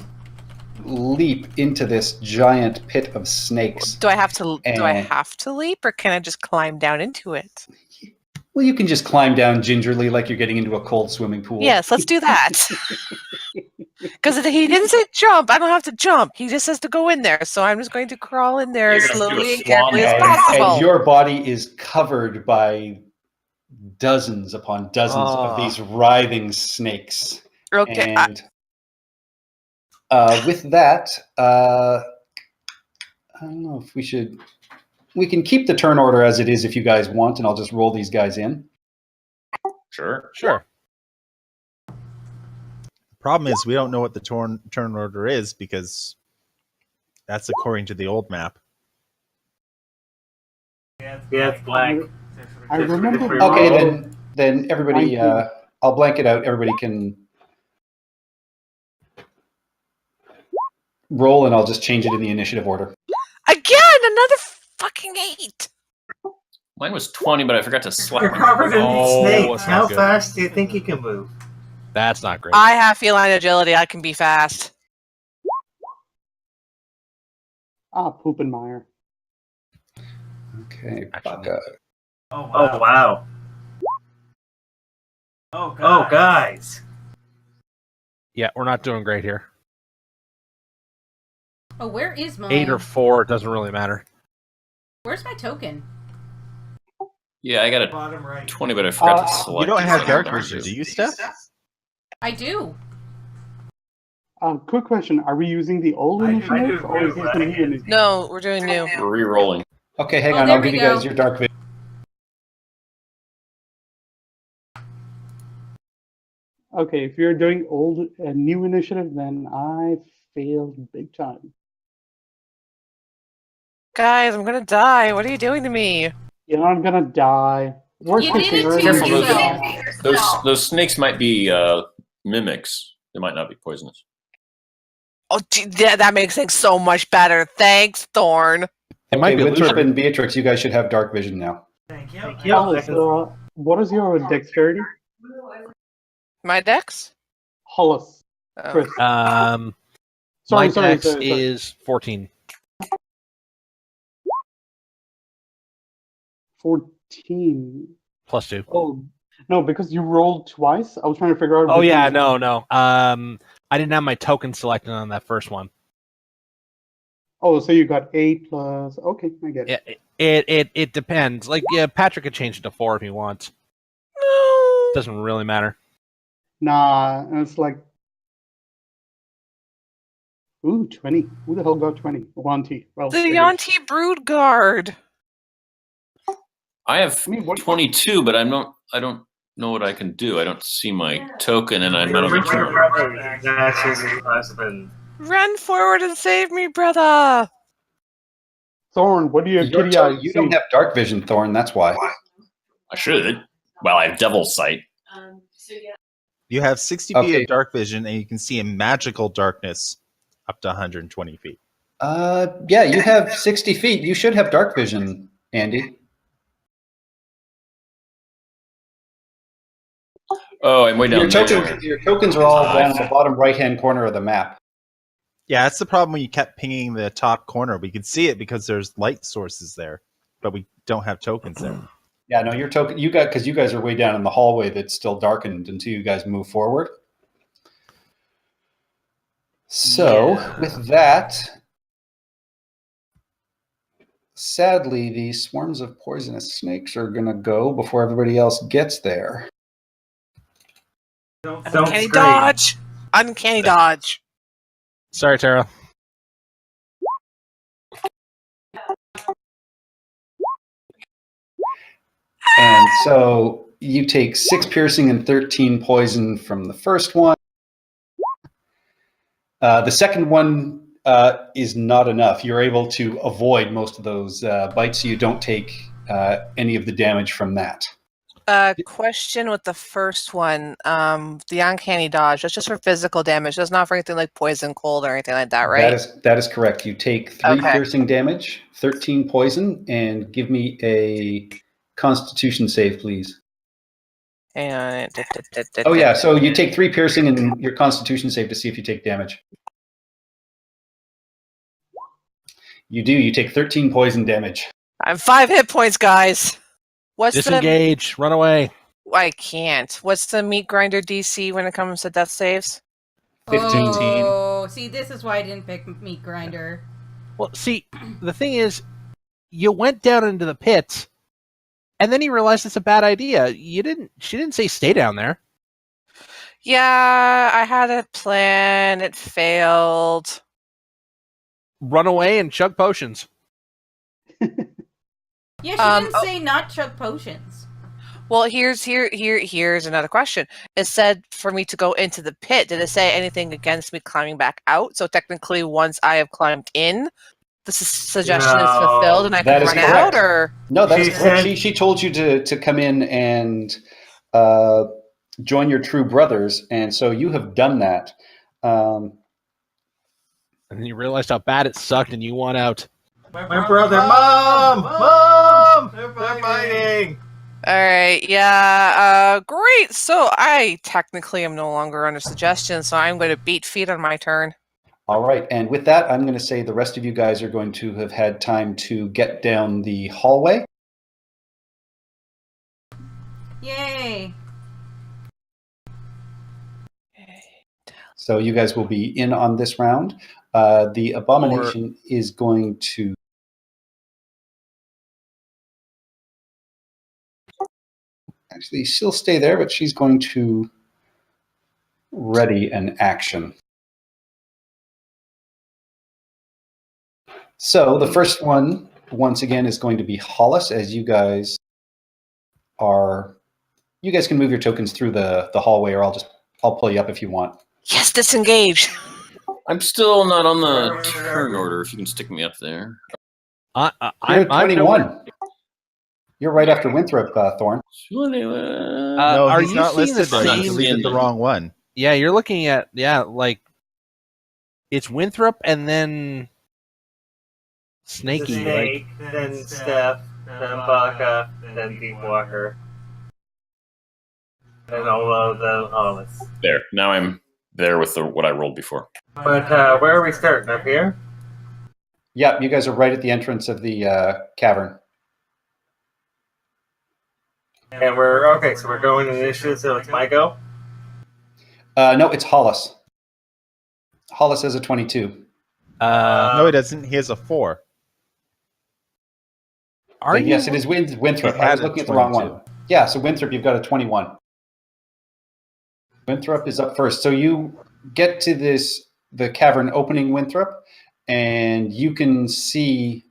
leap into this giant pit of snakes. Do I have to leap, or can I just climb down into it? Well, you can just climb down gingerly like you're getting into a cold swimming pool. Yes, let's do that. Because he didn't say jump. I don't have to jump. He just says to go in there. So I'm just going to crawl in there as You're gonna do a slowly and swan carefully as And, possible. and your body is covered by dozens upon dozens of these writhing snakes. Okay. And with that, I don't know if we can keep the turn order as it is if you guys want, and I'll just roll these guys in. Sure. Sure. The problem is we don't know what the turn order is because that's according to the old map. Yeah, it's black. I remember. Okay, then everybody, I'll blank it out. Everybody can roll, and I'll just change it in the initiative order. Again, another fucking 8. Mine was 20, but I forgot to slap You're it. covered in snakes. that's not How good. fast do you think you can move? That's not great. I have feline agility. I can be fast. Poopenmeyer. Okay, Actually, Baka. Oh, wow. Oh, guys. Yeah, we're not doing great here. Oh, where is mine? 8 or 4, it doesn't really matter. Where's my token? Yeah, I got a Bottom right. 20, but I forgot to select You don't it. have dark vision, do you, Steph? I do. Quick question: are we using the old I do initiative or is agree this with the that. new initiative? No, we're doing new. We're re-rolling. Okay, hang Oh, on. there I'll give we you guys go. your dark vision. Okay, if you're doing old and new initiative, then I failed big time. Guys, I'm gonna die. What are you doing to me? You know, I'm gonna die. Worst You case did it to scenario, Careful, yourself. those snakes might be mimics. They might not be poisonous. Oh, that makes things so much better. Thanks, Thorn. It might Okay, be Winthrop illusory. and Beatrix, you guys should have dark vision now. Thank you. Hollis, what is your dexterity? My dex? Hollis. Oh. Chris. My Sorry, dex sorry. is 14. 14. Plus 2. Oh, no, because you rolled twice. I was trying to figure out. Oh which yeah, one. no. I didn't have my token selected on that first one. Oh, so you got 8 plus. Okay, I get it. It depends. Like, yeah, Patrick could change it to 4 if he wants. No. Doesn't really matter. Nah, it's like. Ooh, 20. Who the hell got 20? Wanti. Well, The figures. Yanti Brood Guard. I have I mean, what- 22, but I don't know what I can do. I don't see my token, and I'm not What's your on brother? That's his husband. Run forward and save me, brother. Thorn, what do your You're kitty eyes you see? don't have dark vision, Thorn. That's why. I should. Well, I have Devil's Sight. You have 60 feet Okay. of dark vision, and you can see in magical darkness up to 120 feet. Yeah, you have 60 feet. You should have dark vision, Andy. Oh, I'm way down there. Your tokens are all down in the bottom right-hand corner of the map. Yeah, that's the problem when you kept pinging the top corner. We could see it because there's light sources there, but we don't have tokens there. Yeah, no, your token. Because you guys are way down in the hallway that's still darkened until you guys move forward. So with that, sadly, the swarms of poisonous snakes are going to go before everybody else gets there. Don't Uncanny scream. dodge! Uncanny dodge! Sorry, Tara. And so you take 6 piercing and 13 poison from the first one. The second one is not enough. You're able to avoid most of those bites, so you don't take any of the damage from that. Question with the first one. The uncanny dodge. That's just for physical damage. That's not for anything like poison, cold, or anything like that, right? That is correct. You take 3 Okay. piercing damage, 13 poison, and give me a Constitution save, please. And Oh yeah, so you take 3 piercing and your Constitution save to see if you take damage. You do. You take 13 poison damage. I'm 5 hit points, guys. What's Disengage. Run away. I can't. What's the meat grinder DC when it comes to death saves? 15. Oh, see, this is why I didn't pick Meat Grinder. Well, see, the thing is, you went down into the pit, and then you realized it's a bad idea. She didn't say stay down there. Yeah, I had a plan. It failed. Run away and chug potions. Yeah, she didn't say not chug potions. Well, here's another question. It said for me to go into the pit. Did it say anything against me climbing back out? So technically, once I have climbed in, the suggestion is fulfilled, and I that can is run correct. out. Or No, that She is correct. said- She told you to come in and join your true brothers, and so you have done that. And then you realized how bad it sucked, and you want out. My brother, Mom! They're fighting! all right, yeah, great. So I technically am no longer under suggestion, so I'm going to beat feet on my turn. All right, and with that, I'm going to say the rest of you guys are going to have had time to get down the hallway. Yay! So you guys will be in on this round. The abomination is going to. Actually, she'll stay there, but she's going to ready an action. So the first one, once again, is going to be Hollis, as you guys are. You guys can move your tokens through the hallway, or I'll pull you up if you want. Yes, disengage. I'm still not on the turn order. If you can stick me up there. You're I'm 21. You're right after Winthrop, Thorn. No, are he's you not seeing the listed there. You same? deleted the wrong one. Yeah, you're looking at like it's Winthrop and then Snaky. Snake, then Steph, then Baka, then Deepwalker. And Olo, then Hollis. There. Now I'm there with what I rolled before. But where are we starting? Up here? Yeah, you guys are right at the entrance of the cavern. And we're okay, so we're going initiative, so it's my go? No, it's Hollis. Hollis has a 22. No, he doesn't. He has a 4. Are you? Yes, it is Winthrop. He I had was a looking at the wrong 22. one. Yeah, so Winthrop, you've got a 21. Winthrop is up first. So you get to the cavern opening, Winthrop, and you can see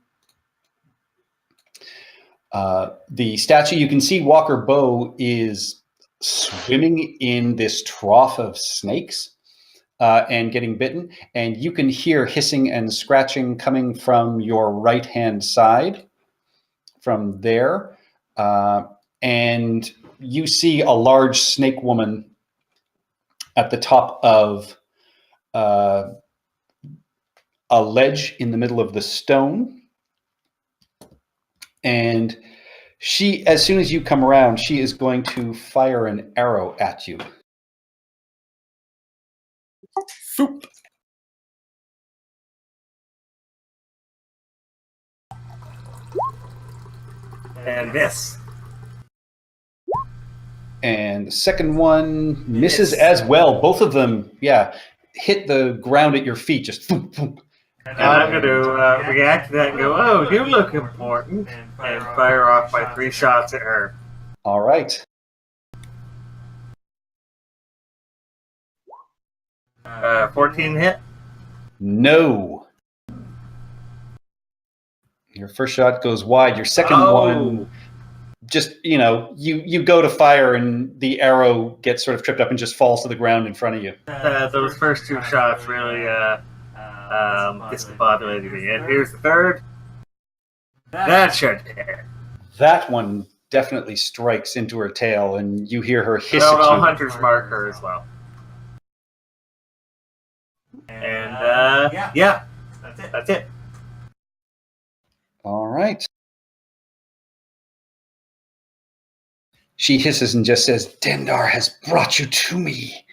the statue. You can see Walker Bow is swimming in this trough of snakes. and getting bitten. And you can hear hissing and scratching coming from your right-hand side from there. And you see a large snake woman at the top of a ledge in the middle of the stone. And she, as soon as you come around, she is going to fire an arrow at you. Foop. And this. And the second one misses Yes. as well. Both of them, hit the ground at your feet. Just thump, thump. And I'm going to react to that and go, oh, you look important, and fire off my 3 shots at her. All right. 14 hit. No. Your first shot goes wide. Your second one, just, you go to fire and the arrow gets sort of tripped up and just falls to the ground in front of you. Those first 2 shots really discombobulated me. And here's the third. That should hit. That one definitely strikes into her tail, and you hear her hiss No, at I'll you. Hunter's Mark her as well. And, yeah, that's it. All right. She hisses and just says, Dendar has brought you to me.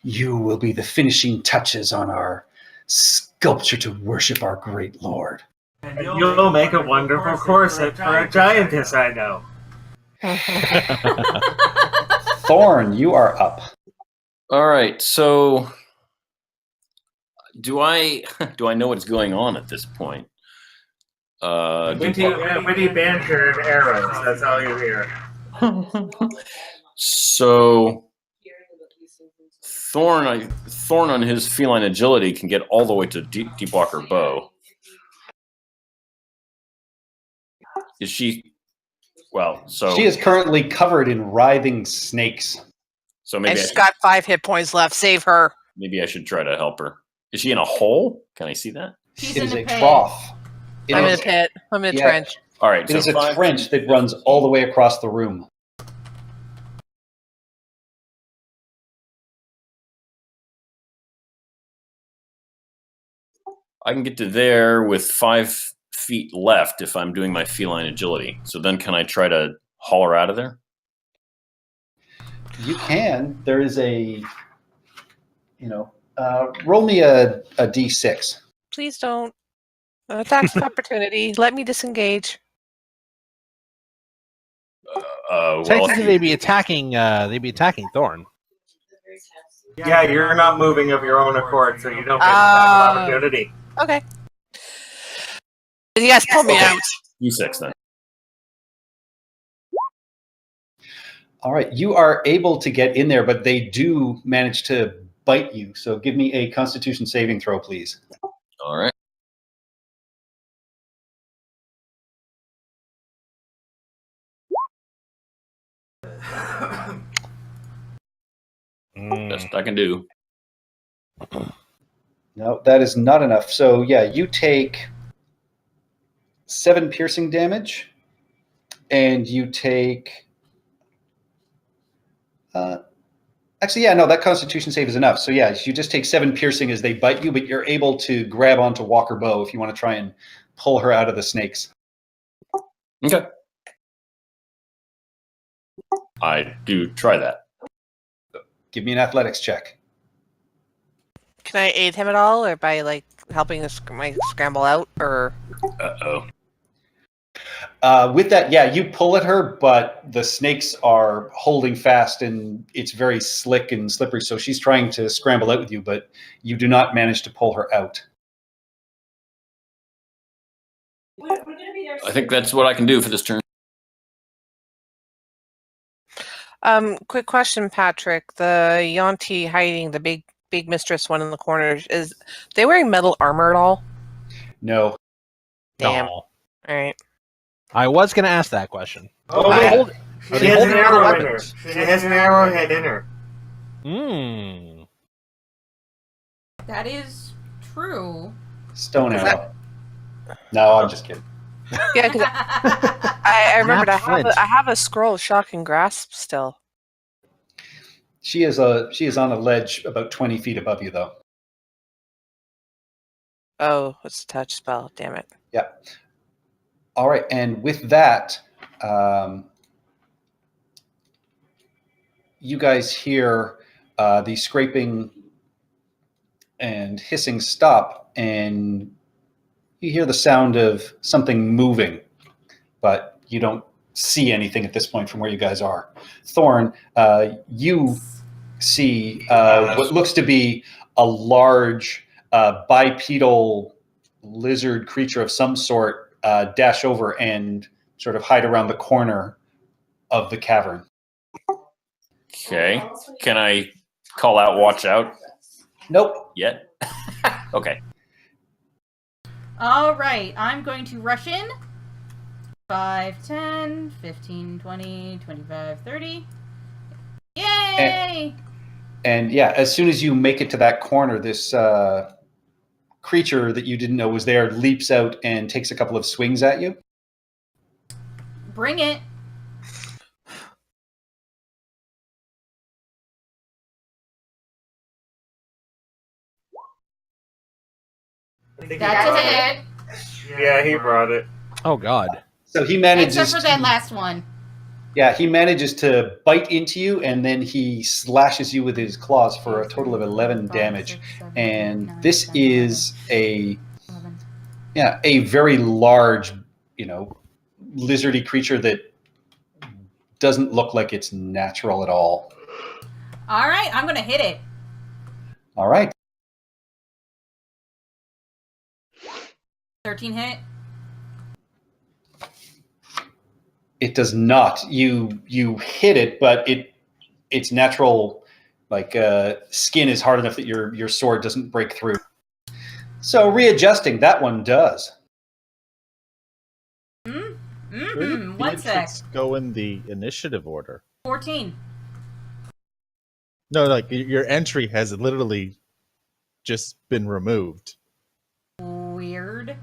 You will be the finishing touches on our sculpture to worship our great lord. And you'll make a wonderful corset for a giantess I know. Thorn, you are up. All right. So, do I know what's going on at this point? Witty banter and arrows. That's all you hear. So, Thorn on his feline agility can get all the way to Deep Walker Bow. Is she? Well, so She is currently covered in writhing snakes. So And maybe she's got 5 hit points left. Save her. maybe I should try to help her. Is she in a hole? Can I see that? She's It in is the a pit. trough. It I'm in is- a pit. I'm in a Yeah. trench. All right. It is so a 5, trench that runs all the way across the room. I can get to there with 5 feet left if I'm doing my feline agility. So then, can I try to haul her out of there? You can. There is a, roll me a d6. Please don't. Attack of opportunity. Let me disengage. Well, Technically, they'd be attacking Thorn. Yeah, you're not moving of your own accord, so you don't get that opportunity. Okay. Yes, pull me out. D6 then. All right, you are able to get in there, but they do manage to bite you. So give me a Constitution saving throw, please. All right. Best I can do. No, that is not enough. So yeah, you take 7 piercing damage, and you take. Actually, yeah, no, that Constitution save is enough. So yeah, you just take 7 piercing as they bite you, but you're able to grab onto Walker Bow if you want to try and pull her out of the snakes. Okay. I do try that. Give me an athletics check. Can I aid him at all, or by helping my scramble out, or? Uh-oh. With that, yeah, you pull at her, but the snakes are holding fast, and it's very slick and slippery. So she's trying to scramble out with you, but you do not manage to pull her out. I think that's what I can do for this turn. Quick question, Patrick. The Yonti hiding, the big mistress one in the corner, is they wearing metal armor at all? No. Damn. No. All right. I was going to ask that question. Oh, Are they wait. hold- She are they has an holding other arrow in her. weapons? She has an arrowhead in her. Hmm. That is true. Stone Is arrow. No, I'm just kidding. Yeah, because I remembered Not flint. I have a scroll of shock and grasp still. She is on a ledge about 20 feet above you, though. Oh, it's a touch spell. Damn it. Yeah. All right, and with that, you guys hear the scraping and hissing stop, and you hear the sound of something moving, but you don't see anything at this point from where you guys are. Thorn, you see what looks to be a large bipedal lizard creature of some sort dash over and sort of hide around the corner of the cavern. Okay. Can I call out watch out Nope. yet? Okay. All right, I'm going to rush in. 5, 10, 15, 20, 25, 30. Yay! And yeah, as soon as you make it to that corner, this creature that you didn't know was there leaps out and takes a couple of swings at you. Bring it. That's a hit. Yeah, he brought it. Oh God. So he manages Except for that last one. Yeah, he manages to bite into you, and then he slashes you with his claws for a total of 11 damage. And this is a very large, lizardy creature that doesn't look like it's natural at all. All right, I'm going to hit it. All right. 13 hit. It does not. You hit it, but its natural skin is hard enough that your sword doesn't break through. So readjusting, that one does. One sec. Go in the initiative order. 14. No, your entry has literally just been removed. Weird.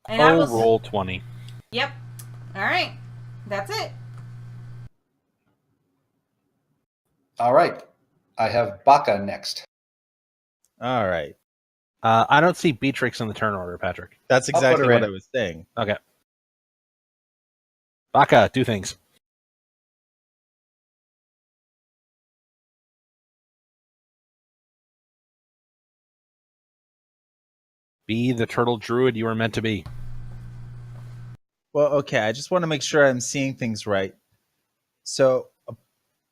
And I Oh, will roll 20. Yep. All right. That's it. All right. I have Baka next. All right. I don't see Beatrix in the turn order, Patrick. That's I'll put exactly her what in. I was saying. Okay. Baka, do things. Be the turtle druid you were meant to be. Well, okay, I just want to make sure I'm seeing things right. So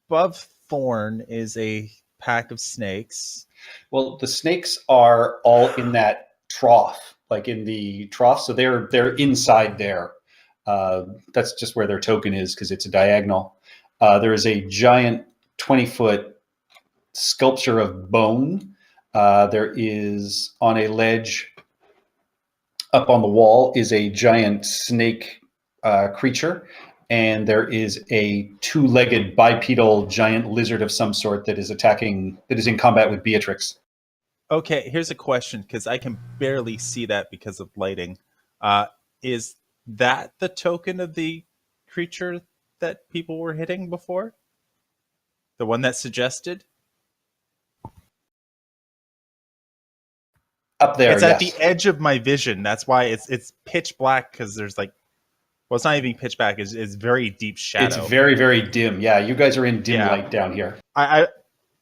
above Thorn is a pack of snakes. Well, the snakes are all in that trough, like in the trough. So they're inside there. That's just where their token is because it's a diagonal. There is a giant 20-foot sculpture of bone. There is on a ledge up on the wall is a giant snake creature. And there is a 2-legged bipedal giant lizard of some sort that is in combat with Beatrix. Okay, here's a question because I can barely see that because of lighting. Is that the token of the creature that people were hitting before? The one that suggested? Up there, it's at yes. the edge of my vision. That's why it's pitch black because there's it's not even pitch black. It's very deep shadow. It's very, very dim. Yeah, you guys are in dim light down here.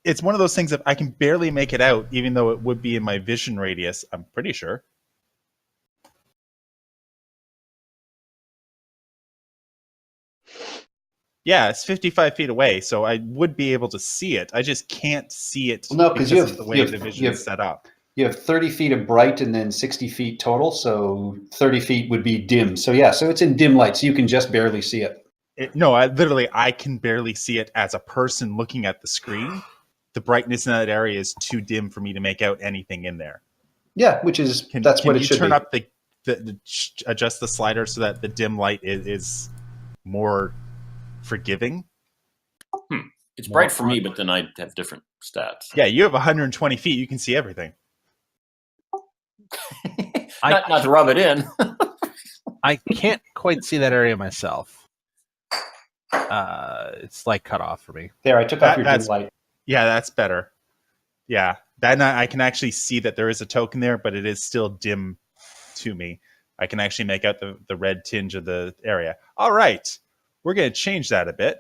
It's one of those things that I can barely make it out, even though it would be in my vision radius. I'm pretty sure. Yeah, it's 55 feet away, so I would be able to see it. I just can't see it because of the way the vision is set up. You have 30 feet of bright and then 60 feet total, so 30 feet would be dim. So yeah, so it's in dim light, so you can just barely see it. I can barely see it as a person looking at the screen. The brightness in that area is too dim for me to make out anything in there. Yeah, that's what it should be. Turn up adjust the slider so that the dim light is more forgiving? It's bright for me, but then I have different stats. Yeah, you have 120 feet. You can see everything. Not to rub it in. I can't quite see that area myself. It's like cut off for me. There, I took off your dim light. Yeah, that's better. Yeah, that I can actually see that there is a token there, but it is still dim to me. I can actually make out the red tinge of the area. All right, we're going to change that a bit.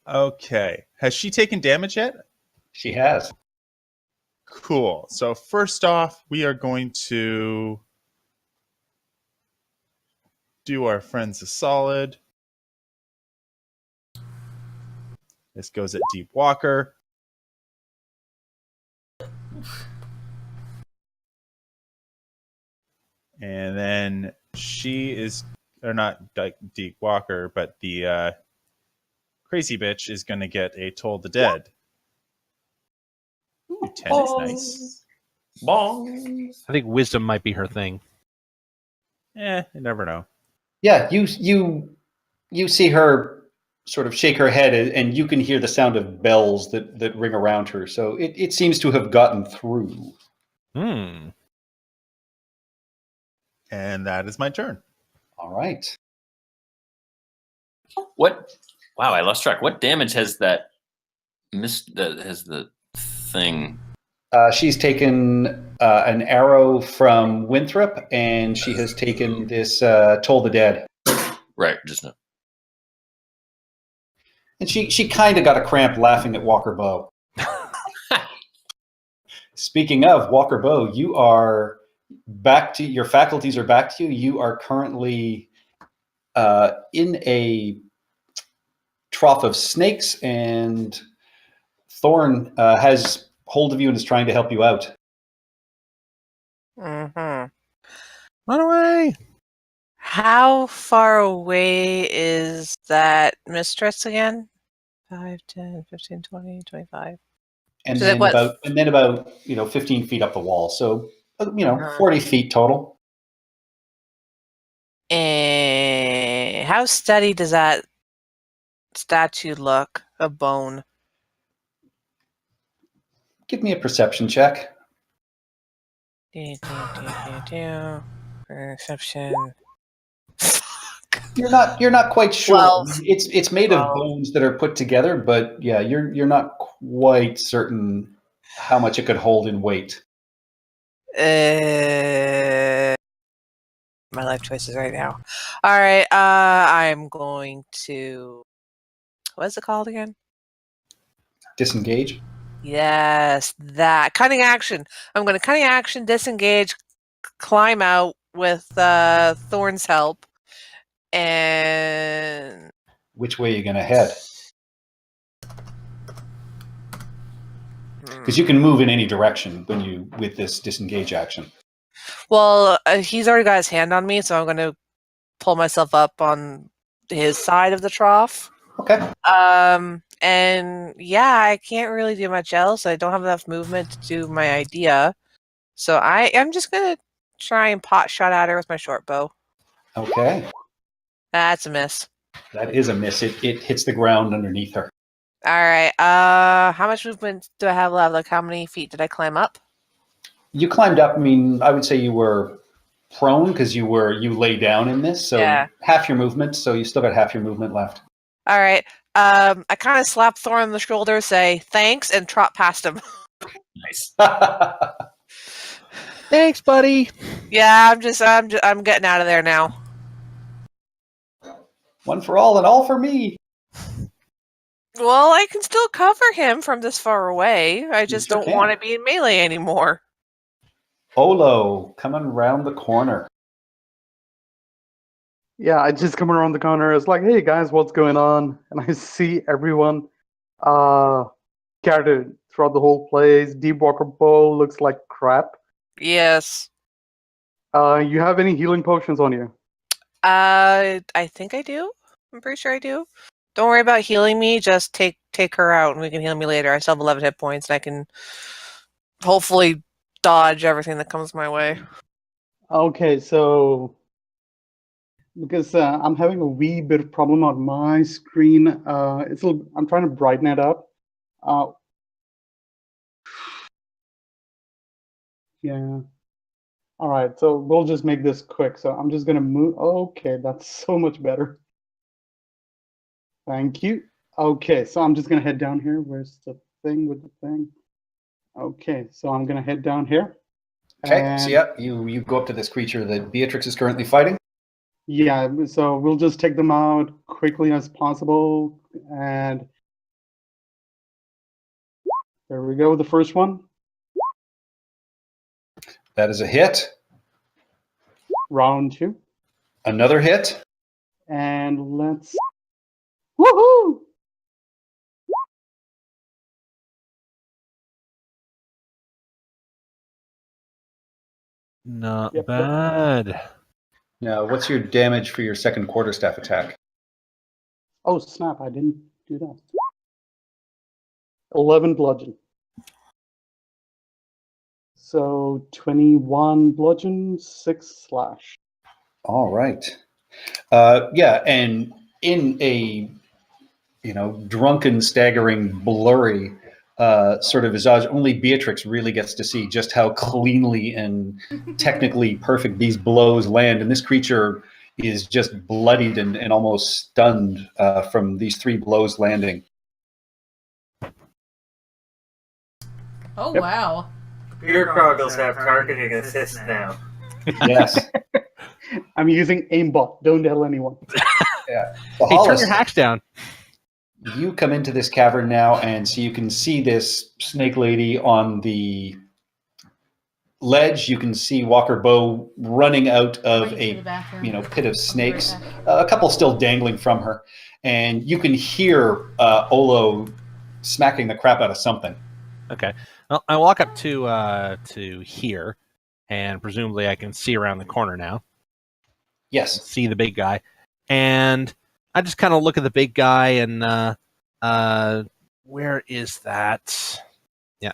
Okay. Has she taken damage yet? She has. Cool. So first off, we are going to do our friends a solid. This goes at Deep Walker. And then she is, or not Deep Walker, but the crazy bitch is going to get a Toll the Dead. Ooh, 10 is nice. Bong. I think wisdom might be her thing. You never know. Yeah, you see her sort of shake her head, and you can hear the sound of bells that ring around her. So it seems to have gotten through. Hmm. And that is my turn. All right. What? Wow, I lost track. What damage has that has the thing? She's taken an arrow from Winthrop, and she has taken this Toll the Dead. Right, just no. And she kind of got a cramp laughing at Walker Bow. Speaking of Walker Bow, you are back to your faculties are back to you. You are currently in a trough of snakes, and Thorn has hold of you and is trying to help you out. Mm-hmm. Run away! How far away is that mistress again? 5, 10, 15, 20, 25. And So then what- about 15 feet up the wall. So 40 feet total. How steady does that statue look of bone? Give me a perception check. Perception. You're not quite sure. 12. It's made of 12. bones that are put together, but yeah, you're not quite certain how much it could hold in weight. My life choices right now. All right. I'm going to. What is it called again? Disengage. Yes, that cunning action. I'm going to cunning action, disengage, climb out with Thorn's help, and Which way are you going to head? Because you can move in any direction with this disengage action. Well, he's already got his hand on me, so I'm going to pull myself up on his side of the trough. Okay. And yeah, I can't really do much else. I don't have enough movement to do my idea, so I'm just going to try and pot shot at her with my short bow. Okay. That's a miss. That is a miss. It hits the ground underneath her. All right. How much movement do I have left? Like, how many feet did I climb up? You climbed up. I mean, I would say you were prone because you lay down in this. So Yeah. half your movement. So you still got half your movement left. All right. I kind of slap Thorn on the shoulder, say thanks, and trot past him. Nice. Thanks, buddy. Yeah, I'm getting out of there now. One for all and all for me. Well, I can still cover him from this far away. I just sure don't can. want to be in melee anymore. Olo coming around the corner. Yeah, I just come around the corner. It's like, hey guys, what's going on? And I see everyone scattered throughout the whole place. Deep Walker Bow looks like crap. Yes. You have any healing potions on you? I think I do. I'm pretty sure I do. Don't worry about healing me. Just take her out, and we can heal me later. I still have 11 hit points, and I can hopefully dodge everything that comes my way. Okay, so because I'm having a wee bit of problem on my screen. I'm trying to brighten it up. Yeah. All right, so we'll just make this quick. So I'm just gonna move. Okay, that's so much better. Thank you. Okay, so I'm just gonna head down here. Where's the thing with the thing? Okay, so I'm gonna head down here. Okay, so yeah, you go up to this creature that Beatrix is currently fighting. Yeah, so we'll just take them out quickly as possible. And there we go, the first one. That is a hit. Round 2. Another hit. And let's... Woohoo! Not Yep. bad. Now, what's your damage for your second quarterstaff attack? Oh, snap, I didn't do that. 11 bludgeon. So 21 bludgeon, 6 slash. All right. Yeah, and in a drunken, staggering, blurry sort of visage, only Beatrix really gets to see just how cleanly and technically perfect these blows land. And this creature is just bloodied and almost stunned from these 3 blows landing. Oh, Yep. wow. Beer goggles have targeting assist now. Yes. I'm using aimbot. Don't tell anyone. Yeah. Well, Hey, turn Hollis, your hacks down. you come into this cavern now, and so you can see this snake lady on the ledge. You can see Walker Bow running out of Right to the a bathroom. pit of snakes. I'll be right A couple still dangling from her, and you can hear Olo smacking the crap out of something. Okay. Well, I walk up to here, and presumably I can see around the corner now. Yes. See the big guy, and I just kind of look at the big guy and where is that? Yeah,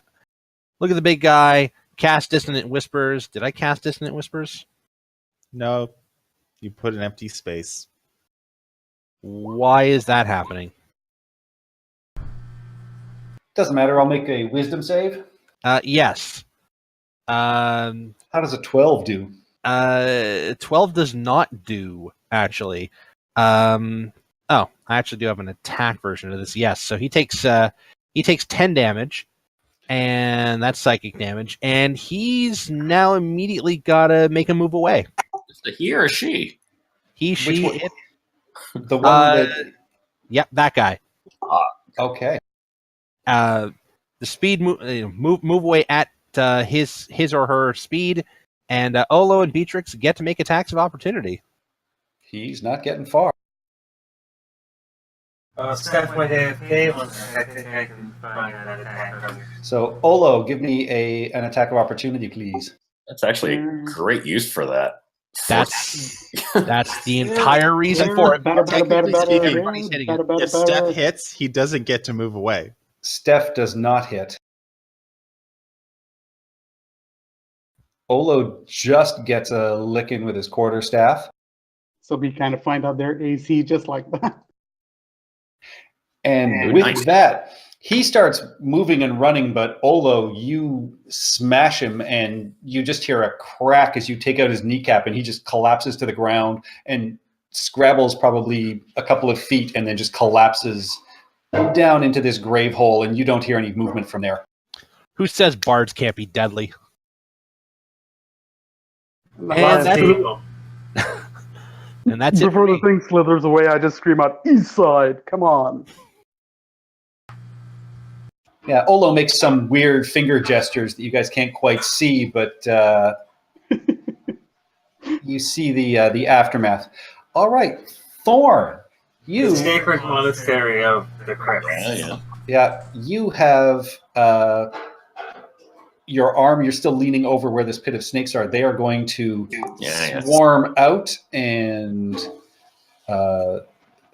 look at the big guy. Cast Dissonant Whispers. Did I cast Dissonant Whispers? No, you put an empty space. Why is that happening? Doesn't matter. I'll make a wisdom save. Yes. How does a 12 do? 12 does not do, actually. Oh, I actually do have an attack version of this. Yes, so he takes 10 damage, and that's psychic damage, and he's now immediately got to make a move away. Is it he or she? He, Which she, one? it. The one that. Yep, that guy. Okay. The speed move away at his or her speed, and Olo and Beatrix get to make attacks of opportunity. He's not getting far. Steph went AFK. I think I can find that attack. So, Olo, give me an attack of opportunity, please. That's actually a great use for that. That's the entire reason for it. Technically speaking, Everybody's hitting it. if Steph hits, he doesn't get to move away. Steph does not hit. Olo just gets a lick in with his quarterstaff. So we kind of find out their AC just like that. And with that, he starts moving and running, but Olo, you smash him, and you just hear a crack as you take out his kneecap, and he just collapses to the ground and scrabbles probably a couple of feet and then just collapses down into this grave hole, and you don't hear any movement from there. Who says bards can't be deadly? And that's it. Before the thing slithers away, I just scream out, "East side, come on." Yeah, Olo makes some weird finger gestures that you guys can't quite see, but you see the aftermath. All right, Thorn, The sacred monastery of the crypt. Yeah, you have your arm. You're still leaning over where this pit of snakes are. They are going to swarm out and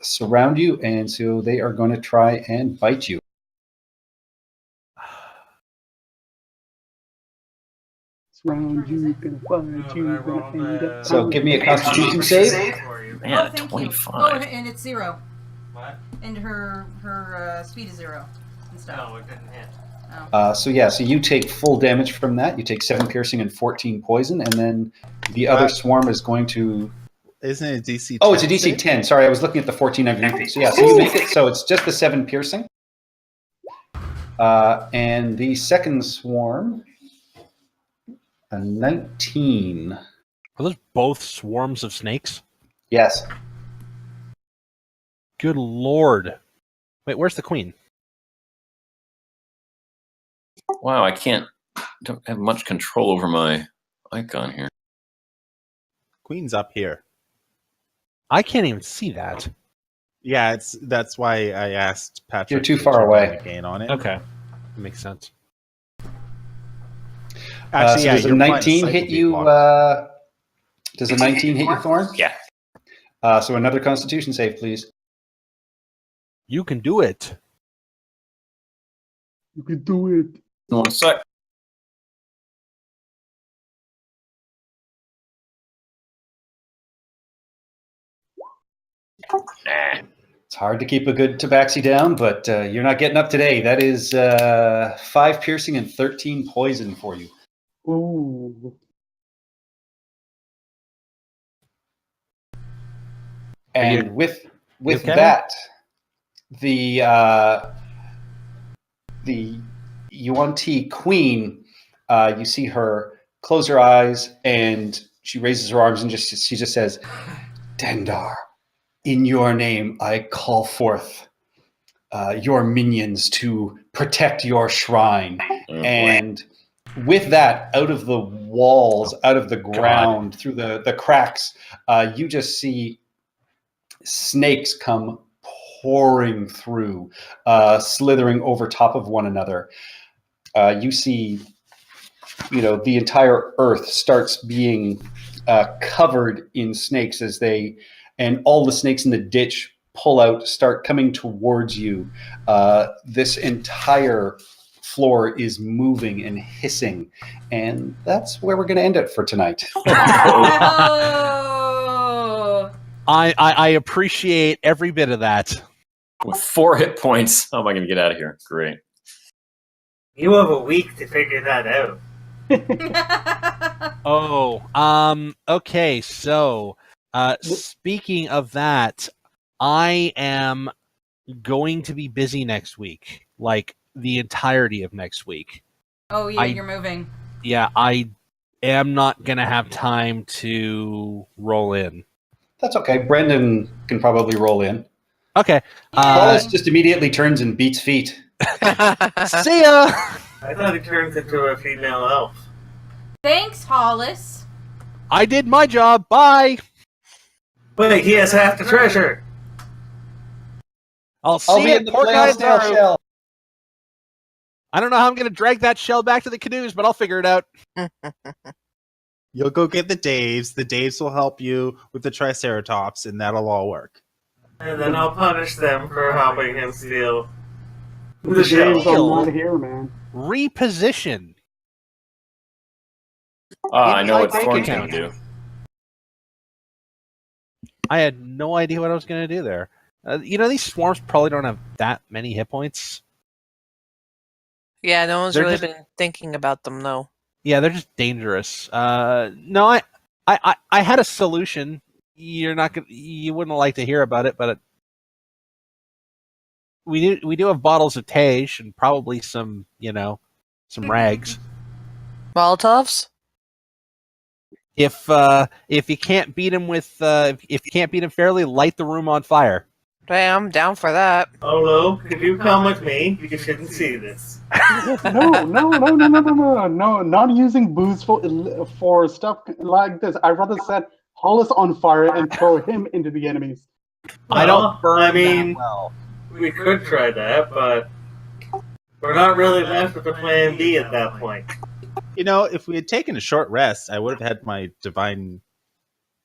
surround you, and so they are going to try and bite you. Round you, gonna find you, gonna end up. So give me a Constitution save. Man, a thank you. 25. Oh, and it's 0. What? And her speed is 0 and stuff. No, it didn't hit. So you take full damage from that. You take 7 piercing and 14 poison, and then the other swarm is going to. Isn't it a DC 10? Oh, it's a DC 10. Sorry, I was looking at the 14 underneath. So so you make it. So it's just the 7 piercing. And the second swarm, a 19. Are those both swarms of snakes? Yes. Good lord. Wait, where's the queen? Wow, don't have much control over my icon here. Queen's up here. I can't even see that. Yeah, that's why I asked Patrick. You're too to far check away. on the gain on it. Okay. That makes sense. Actually, So does a your 19 cycle hit be you? blocked. Does a 19 hit you, Thorn? Yeah. So another Constitution save, please. You can do it. You can do it. 1 sec. Nah. It's hard to keep a good tabaxi down, but you're not getting up today. That is 5 piercing and 13 poison for you. Ooh. And with okay? that, the Yuan-Ti queen, you see her close her eyes and she raises her arms and she just says, "Dendar, in your name I call forth your minions to protect your shrine." And with that, out of the walls, out of the ground, through the cracks, you just see snakes come pouring through, slithering over top of one another. You see, the entire earth starts being covered in snakes and all the snakes in the ditch pull out, start coming towards you. This entire floor is moving and hissing, and that's where we're going to end it for tonight. Oh! I appreciate every bit of that. With 4 hit points, how am I going to get out of here? Great. You have a week to figure that out. Okay, so speaking of that, I am going to be busy next week, like the entirety of next week. Oh yeah, you're moving. Yeah, I am not going to have time to roll in. That's okay. Brendan can probably roll in. Okay. Wallace just immediately turns and beats feet. See ya! I thought it turns into a female elf. Thanks, Hollis. I did my job. Bye! Wait, he has half the treasure. I'll I'll see be you in at the Port play on snail Niagara. shell. I don't know how I'm going to drag that shell back to the canoes, but I'll figure it out. You'll go get the Daves. The Daves will help you with the Triceratops, and that'll all work. And then I'll punish them for helping him steal The the shell. James are not here, man. Reposition. I know what Inside Thorn's bank going to do. I had no idea what I was going to do there. These swarms probably don't have that many hit points. Yeah, no one's They're really just- been thinking about them, though. Yeah, they're just dangerous. No, I had a solution. You wouldn't like to hear about it, but we do have bottles of Tage and probably some rags. Molotovs? If you can't beat him if you can't beat him fairly, light the room on fire. Hey, I'm down for that. Olo, could you come with me? You shouldn't see this. No, not using booze for stuff like this. I'd rather set Hollis on fire and throw him into the enemies. I don't burn I mean, that well. we could try that, but we're not really left with a plan B at that point. If we had taken a short rest, I would have had my divine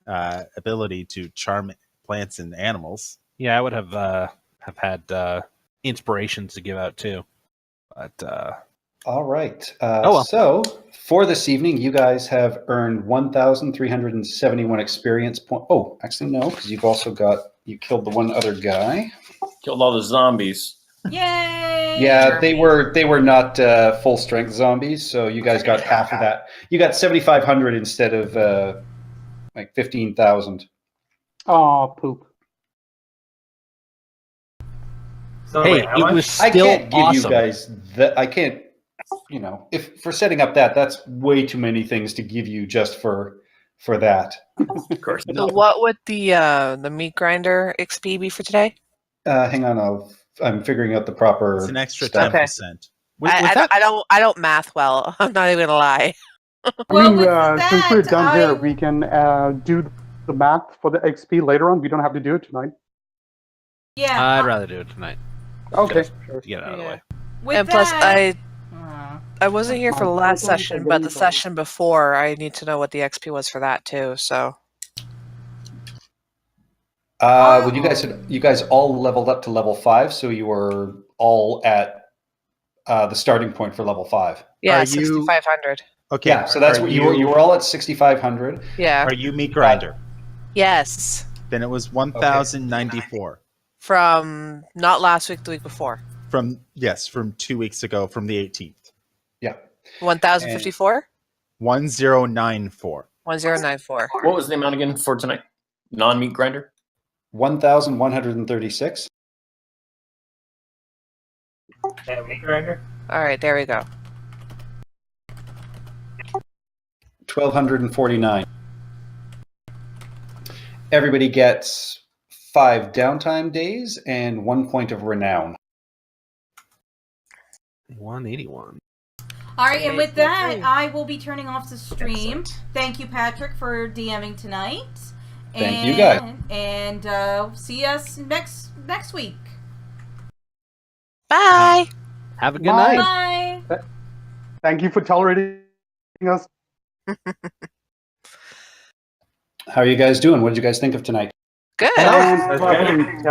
ability to charm plants and animals. Yeah, I would have had inspirations to give out too, but All right. Oh, well. So for this evening, you guys have earned 1,371 experience point. Oh, actually no, because you killed the one other guy. Killed all the zombies. Yay! Yeah, they were not full strength zombies, so you guys got half of that. You got 7,500 instead of like 15,000. Oh, poop. So Hey, wait, how it much? was I still can't give awesome. you guys that. I can't. If for setting up that's way too many things to give you just for that. Of course. So what would the meat grinder XP be for today? Hang on, I'm figuring out the proper. It's an extra stuff. 10%. With I that, I don't math well. I'm not even gonna lie. I Well, mean, with since we're that, done here, we can do the math for the XP later on. We don't have to do it tonight. Yeah. I'd rather do it tonight. Okay, sure. To get it out of the way. With And plus, that, I wasn't here for the last My session, problems are but the getting solved. session before, I need to know what the XP was for that too. So Well, you guys all leveled up to level 5, so you were all at the starting point for level 5. yeah, Are you- 6,500. okay. Yeah, so that's are what you were. You were all at 6,500. Yeah. Are you meat grinder? Yes. Then it was 1,094 From not last week, the week before. from 2 weeks ago, from the 18th. Yeah. 1,054. 1094. 1094. What was the amount again for tonight? Non-meat grinder? 1,136. Yeah, meat grinder. All right, there we go. 1,249. Everybody gets 5 downtime days and 1 point of renown. 181. all right, and with that, I will be turning off the stream. Thank you, Patrick, for DMing tonight. Thank you, guys. And see us next week. Bye. Have a good Bye. night. Bye. Thank you for tolerating us. How are you guys doing? What did you guys think of tonight? Good. That's good. Fucking